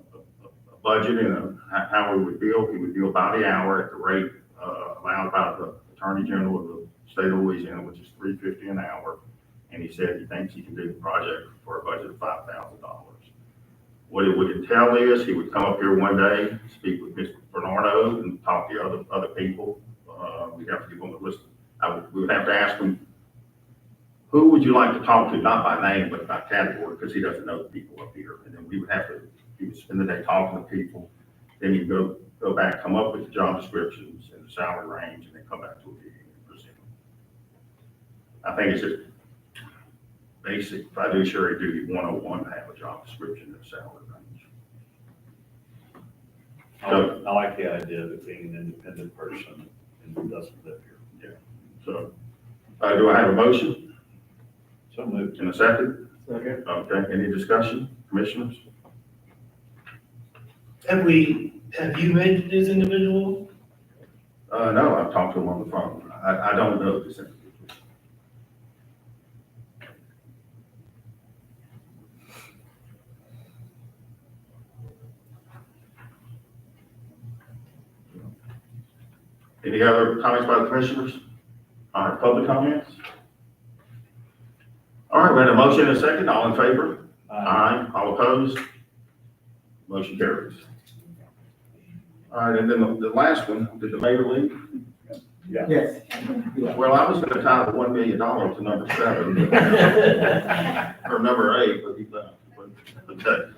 budget and how we would bill. He would bill by the hour at the rate allowed by the Attorney General of the state of Louisiana, which is $3.50 an hour. And he said he thinks he can do the project for a budget of $5,000. What it would entail is he would come up here one day, speak with Mr. Bernardo and talk to other people. We'd have to give him a list. We would have to ask him, who would you like to talk to, not by name, but by category, because he doesn't know the people up here. And then we would have to, he would spend the day talking to people. Then he'd go back, come up with the job descriptions and the salary range, and then come back to a meeting and present them. I think it's just basic fiduciary duty 101 to have a job description and a salary range. I like the idea of it being an independent person and who doesn't live here. Yeah. So, do I have a motion? So moved. In a second? Okay. Okay, any discussion, commissioners? Have you met this individual? No, I've talked to him on the phone. I don't know this individual. Any other comments by the commissioners? All right, public comments? All right, we had a motion and a second. All in favor? Aye. All opposed? Motion carries. All right, and then the last one, did the mayor leave? Yes. Well, I was gonna tie the $1 million to number 7, or number 8, but he left. Okay.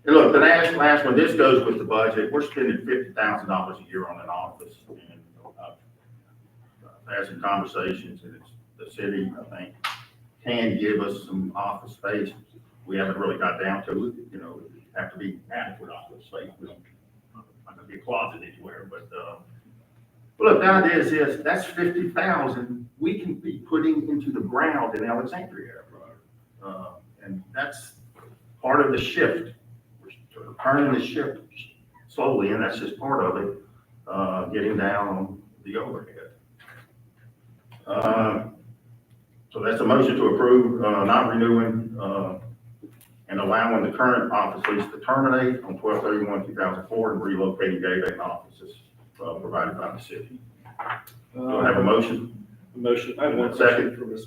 And look, the last one, this goes with the budget. We're spending $50,000 a year on an office. And I've had some conversations, and it's the city, I think, can give us some office space. We haven't really got down to it, you know, it have to be adequate office space. We don't, not gonna be a closet anywhere, but look, the idea is that's 50,000 we can be putting into the ground in Alexandria. And that's part of the shift. We're turning the ship slowly, and that's just part of it, getting down on the overhead. So that's a motion to approve, not renewing, and allowing the current office lease to terminate on 12/31/2004 and relocating GAEDA offices, provided by the city. Do I have a motion? Motion, I have one Second. second for Ms.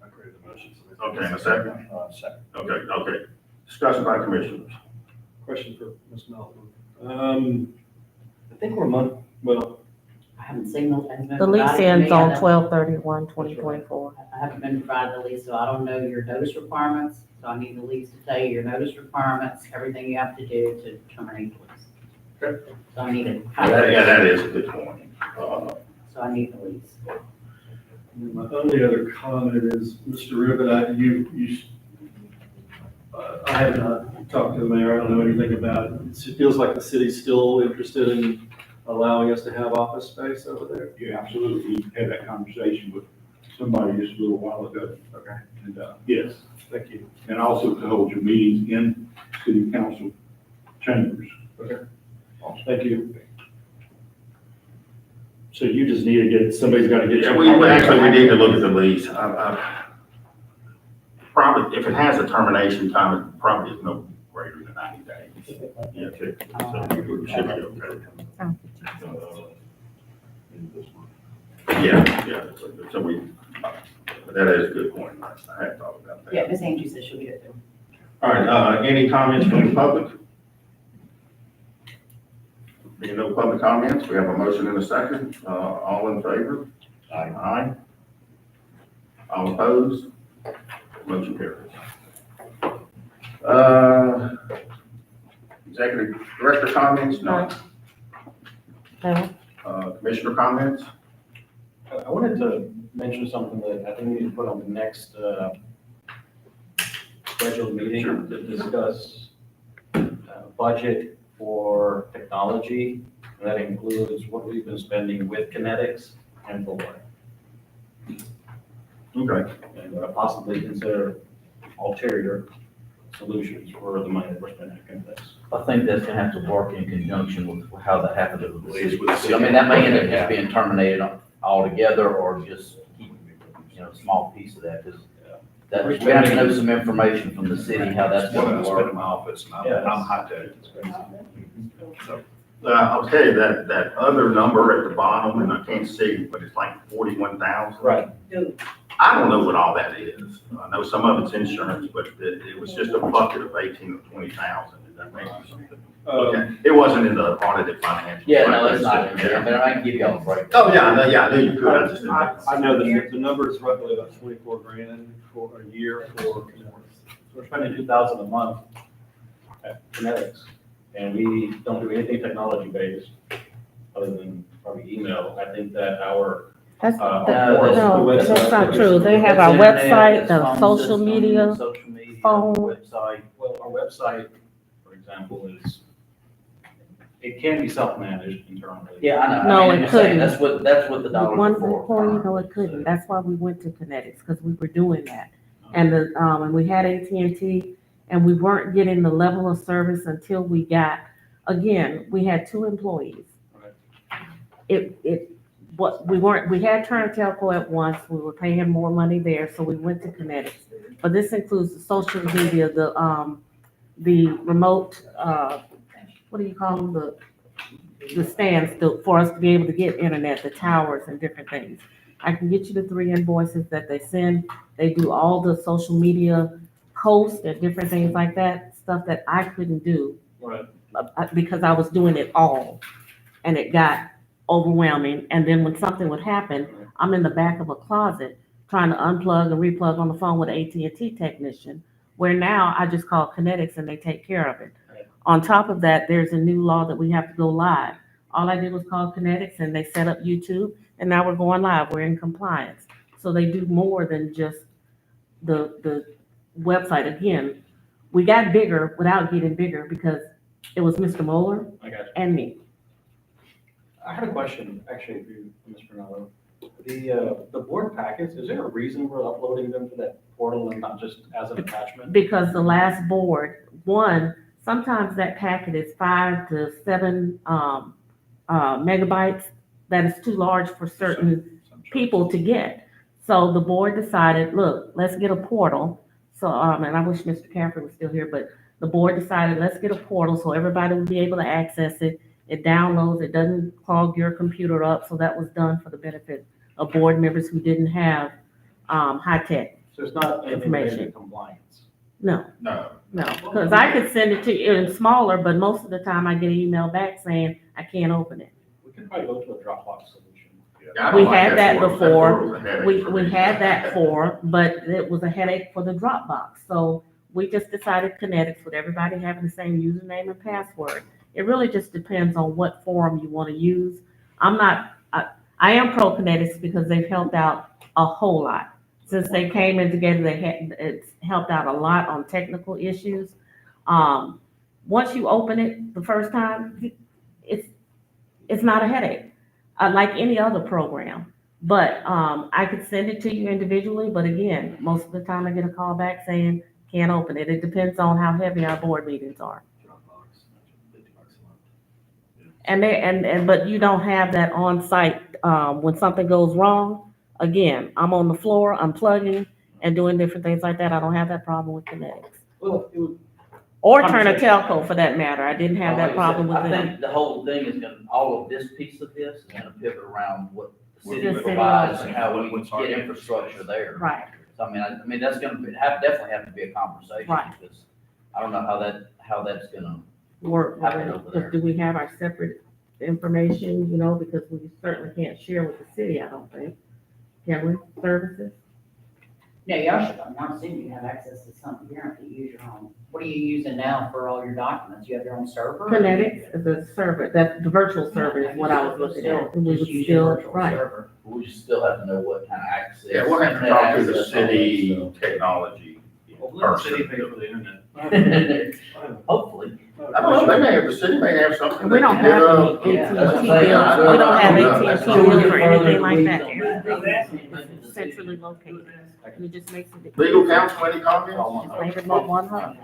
I created the motion. so- Okay, and a second? Second. Okay. Discussion by commissioners. Question for Ms. Melton. I think we're a month, well, I haven't seen the. it's been The lease provided to ends me. I on don't- 12/31/2024. I haven't been provided the lease, so I don't know your notice requirements, so I need the lease to tell you your notice requirements, everything you have to do to terminate the lease. Okay. So I need it. Yeah, that is a good point. So I need the lease. my only other comment is, Mr. Ribbit, I have not talked to the mayor, I don't know anything about it. It feels like the city's still interested in allowing us to have office space over there. Yeah, absolutely. We had that conversation with somebody just a little while ago. Okay. And, Yes, thank you. and also to hold your meetings in city council chambers. Okay. Thank you. So you just need to get, somebody's got to get. Yeah, we need to look at the lease. Probably, if it has a termination time, it probably is no greater than 90 days. Yeah, okay. So we should be okay. Yeah, so that is a good point. I had thought about that. Yeah, Ms. Angie said she'll get it too. All right, any comments from the public? Being no public comments, we have a motion and a second. All in favor? Aye. Aye. All opposed? Motion carries. Executive Director comments? No. No. Commissioner comments? I wanted to mention something that I think we need to put on the next scheduled meeting to discuss budget for technology. And that includes what we've been spending with kinetics and for what. Okay. And possibly consider ulterior solutions for the money that we're spending on kinetics. I think that's gonna have to work in conjunction with how that happened with the Please, city. with the city. I mean, that may end up just being terminated altogether, or just keep, a small piece of that, because that, we have to know some information from the city, how that's What I gonna spend in work. my office, and Yeah. I'm high tech. So, I'll tell you that other number at the bottom, and I can't see, but it's like 41,000. Right. I don't know what all that is. I know some of it's insurance, but it was just a bucket of 18 or 20,000. Did that make you something? Okay. It wasn't in the audited financial. Yeah, no, that's not, but I can give y'all a break. Oh, yeah, I knew you could. I just didn't. I know the number is roughly about 24 grand for a year for We're spending 2,000 a month at kinetics, and we don't do anything technology based other than probably email. I think that our That's, no, that's not true. They have our website, the social media, phone. Website. Well, our website, for example, it can be self-managed internally. Yeah, I know. No, I mean, it I'm saying couldn't. That's what the dollars One are for. before, you know, it couldn't. That's why we went to Kinetics, because we were doing that. And and we had AT&T, and we weren't getting the level of service until we got, again, we had 2 employees. Right. We had Turner Telco at once, we were paying more money there, so we went to Kinetics. But this includes the social media, the remote, what do you call them, the stands for us to be able to get internet, the towers and different things. I can get you the 3 invoices that they send. They do all the social media posts and different things like that, stuff that I couldn't do. Right. Because I was doing it all, and it got overwhelming. And then when something would happen, I'm in the back of a closet trying to unplug and replug on the phone with an AT&T technician, where now I just call Kinetics and they take care of it. Right. On top of that, there's a new law that we have to go live. All I did was call Kinetics and they set up YouTube, and now we're going live. We're in compliance. So they do more than just the website. Again, we got bigger without getting bigger because it was Mr. Moeller I got you. and me. I had a question, actually, for you, Mr. Ronaldo. The board packets, is there a reason we're uploading them to that portal and not just as an attachment? Because the last board, sometimes that packet is 5 to 7 megabytes. That is too large for certain people to get. So the board decided, look, let's get a portal. So, and I wish Mr. Caffrey was still here, but the board decided, let's get a portal so everybody will be able to access it. It downloads, it doesn't clog your computer up. So that was done for the benefit of board members who didn't have high-tech. So it's not anything Information. related to compliance? No, No. because I could send it to you in smaller, but most of the time I get an email back saying I can't open it. We could probably go to a Dropbox solution. I don't We like had that portal. before. portal was a headache We for me. had that but it was a headache for the Dropbox. So we just decided Kinetics with everybody having the same username and password. It really just depends on what forum you want to use. I am pro Kinetics because they've helped out a whole lot. Since they came in together, it's helped out a lot on technical issues. Once you open it the first time, it's not a headache, like any other program. But I could send it to you individually, but again, most of the time I get a call back saying, can't open it. It depends on how heavy our board meetings are. But you don't have that on site, when something goes wrong. Again, I'm on the floor, I'm plugging and doing different things like that. I don't have that problem with Kinetics. Well, it would. Or Turner Telco for that matter. I didn't have that problem with I them. think the whole thing is all of this piece of this is gonna pivot around what the The city city provides offers. and how we get infrastructure there. Right, So I mean, that's gonna definitely have to be a conversation. Right. Because I don't know how that's gonna work. happen over there. Do we have our separate information, because we certainly can't share with the city, I don't think. Can we, services? No, y'all should, I'm assuming you have access to something here to use your own. What are you using now for all your documents? You have your own server? Kinetics is a server, that the virtual server is what I was looking at. And we Just would use your still, virtual right. server. We just still have to know what kind of access. Yeah, we'll have to talk to the access, all that city technology person. for the internet. stuff. Hopefully. I don't know, they may have, the city may have something. We don't that can have get, any Yeah, AT&T that's bills, what I'm saying. we don't have Yeah, AT&T Till we bills get or further anything like in that. the weeds on Everything that. is centrally located, and it just makes it. Legal counsel, any comments? Make it more one hub.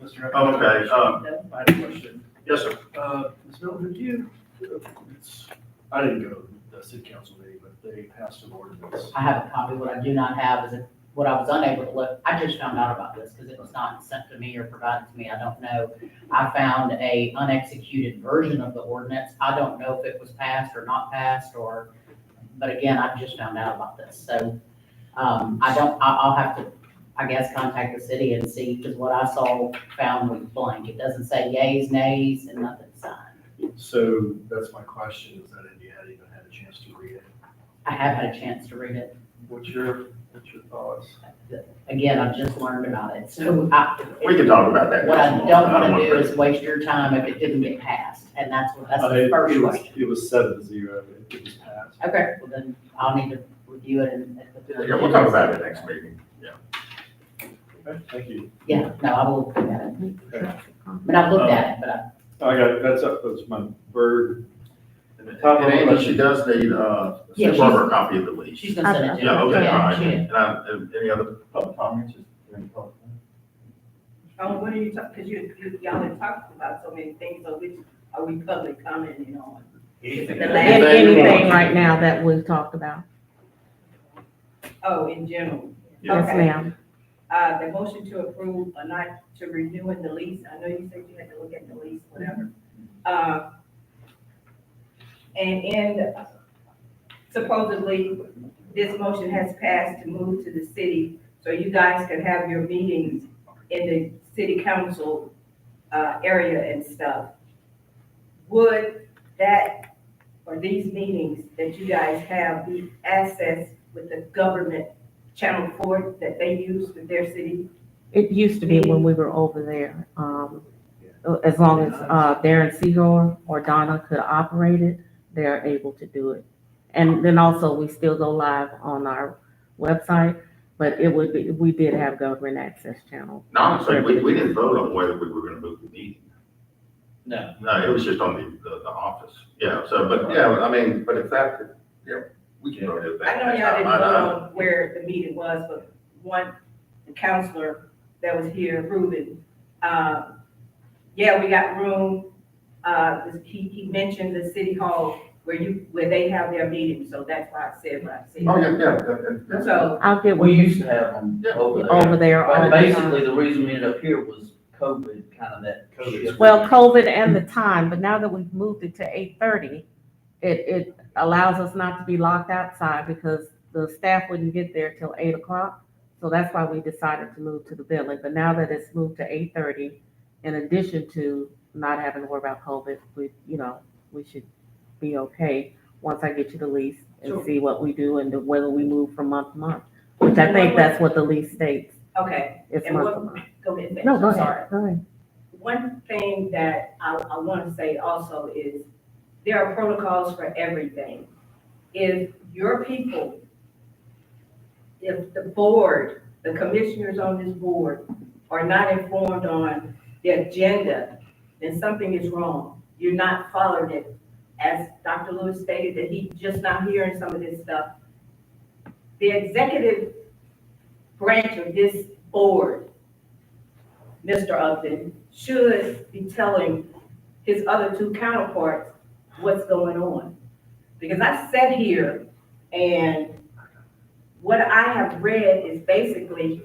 Mr. Oh, okay, I have a question. yes, sir. Ms. Milton, did you, I didn't go to the city council meeting, but they passed an ordinance. I have a copy. What I do not have is what I was unable to look. I just found out about this because it was not sent to me or provided to me. I don't know. I found a unexecuted version of the ordinance. I don't know if it was passed or not passed or, but again, I just found out about this. So, I'll have to, I guess, contact the city and see, because what I saw found was blank. It doesn't say yays, nays, and nothing signed. So that's my question, is that if you had even had a chance to read it? I have had a chance to read it. What's your thoughts? Again, I just learned about it. So We can talk about that. what I don't want to do is waste your time if it didn't get passed. And that's the first question. It was 7-0, it was passed. Okay, well then I'll need to review it and. Yeah, we'll talk about it next meeting. Okay, thank you. Yeah, no, I will look at it. Okay. But I've looked at it, but That's my bird. And Andy, she does need, Yeah, send her a copy of the lease. she's gonna send it to me. Yeah, okay, all Yeah, right. she did. And any other public comments? Is there any public comments? What are you talking, because y'all have talked about so many things, so which are we public commenting on? Anything. The And last- anything right now that we've talked about. Oh, in general. Yes, Okay. ma'am. The motion to approve or not to renewing the lease, I know you said you had to look at the lease, whatever. And supposedly, this motion has passed to move to the city, so you guys can have your meetings in the city council, area and stuff. Would that, or these meetings that you guys have be accessed with the government Channel 4 that they use with their city? It used to be when we were over there, as long as, Darren Seagull or Donna could operate it, they're able to do it. And then also, we still go live on our website, but it would be, we did have government access channel. No, honestly, we didn't vote on whether we were gonna move the meeting. No. No, it was just on the office. Yeah, so, but, yeah, I mean, but if that, yeah, we can vote it back. I know y'all didn't vote on where the meeting was, but one counselor that was here, Ruben, yeah, we got room. He mentioned the city hall where they have their meetings, so that's why I said what I said. Oh, yeah. So, I'll get We with used you to have them Yeah. over there. over there all But the basically, time. the reason we ended up here was COVID, kind of that. shift. Well, COVID and the time, but now that we've moved it to 8:30, it allows us not to be locked outside because the staff wouldn't get there till 8 o'clock. So that's why we decided to move to the building. But now that it's moved to 8:30, in addition to not having to worry about COVID, we should be okay once I get you the lease and Sure. see what we do and whether we move from month to month, which I think that's what the lease states. okay. It's And month what- to month. Go ahead. finish. No, go I'm sorry. ahead, go ahead. One thing that I want to say also is there are protocols for everything. If your people, if the board, the commissioners on this board are not informed on the agenda, then something is wrong. You're not following it. As Dr. Lewis stated, that he's just not hearing some of this stuff. The executive branch of this board, Mr. Upton, should be telling his other two counterparts what's going on. Because I sat here and what I have read is basically,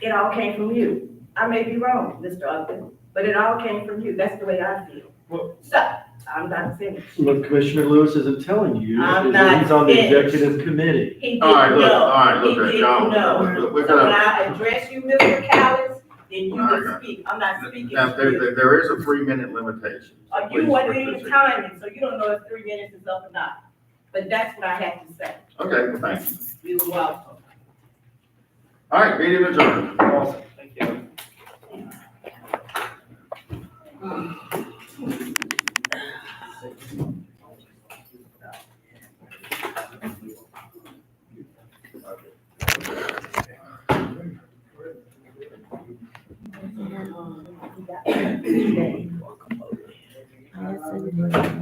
it all came from you. I may be wrong, Mr. Upton, but it all came from you. That's the way I feel. Well- So, I'm not finished. What Commissioner Lewis isn't telling you I'm is that not he's on the finished. executive committee. He All right, didn't look, know. all right, look, He didn't y'all, know. we're So when gonna, I address you, Mr. Callis, then you All can right. speak. I'm not speaking now, to you. there is a 3-minute limitation. You wasn't even timing, so you don't know if 3 minutes is up or not. But that's what I had to say. Okay, well, thank you. You're welcome. All right, meeting adjourned. Awesome, thank you. Yes, indeed.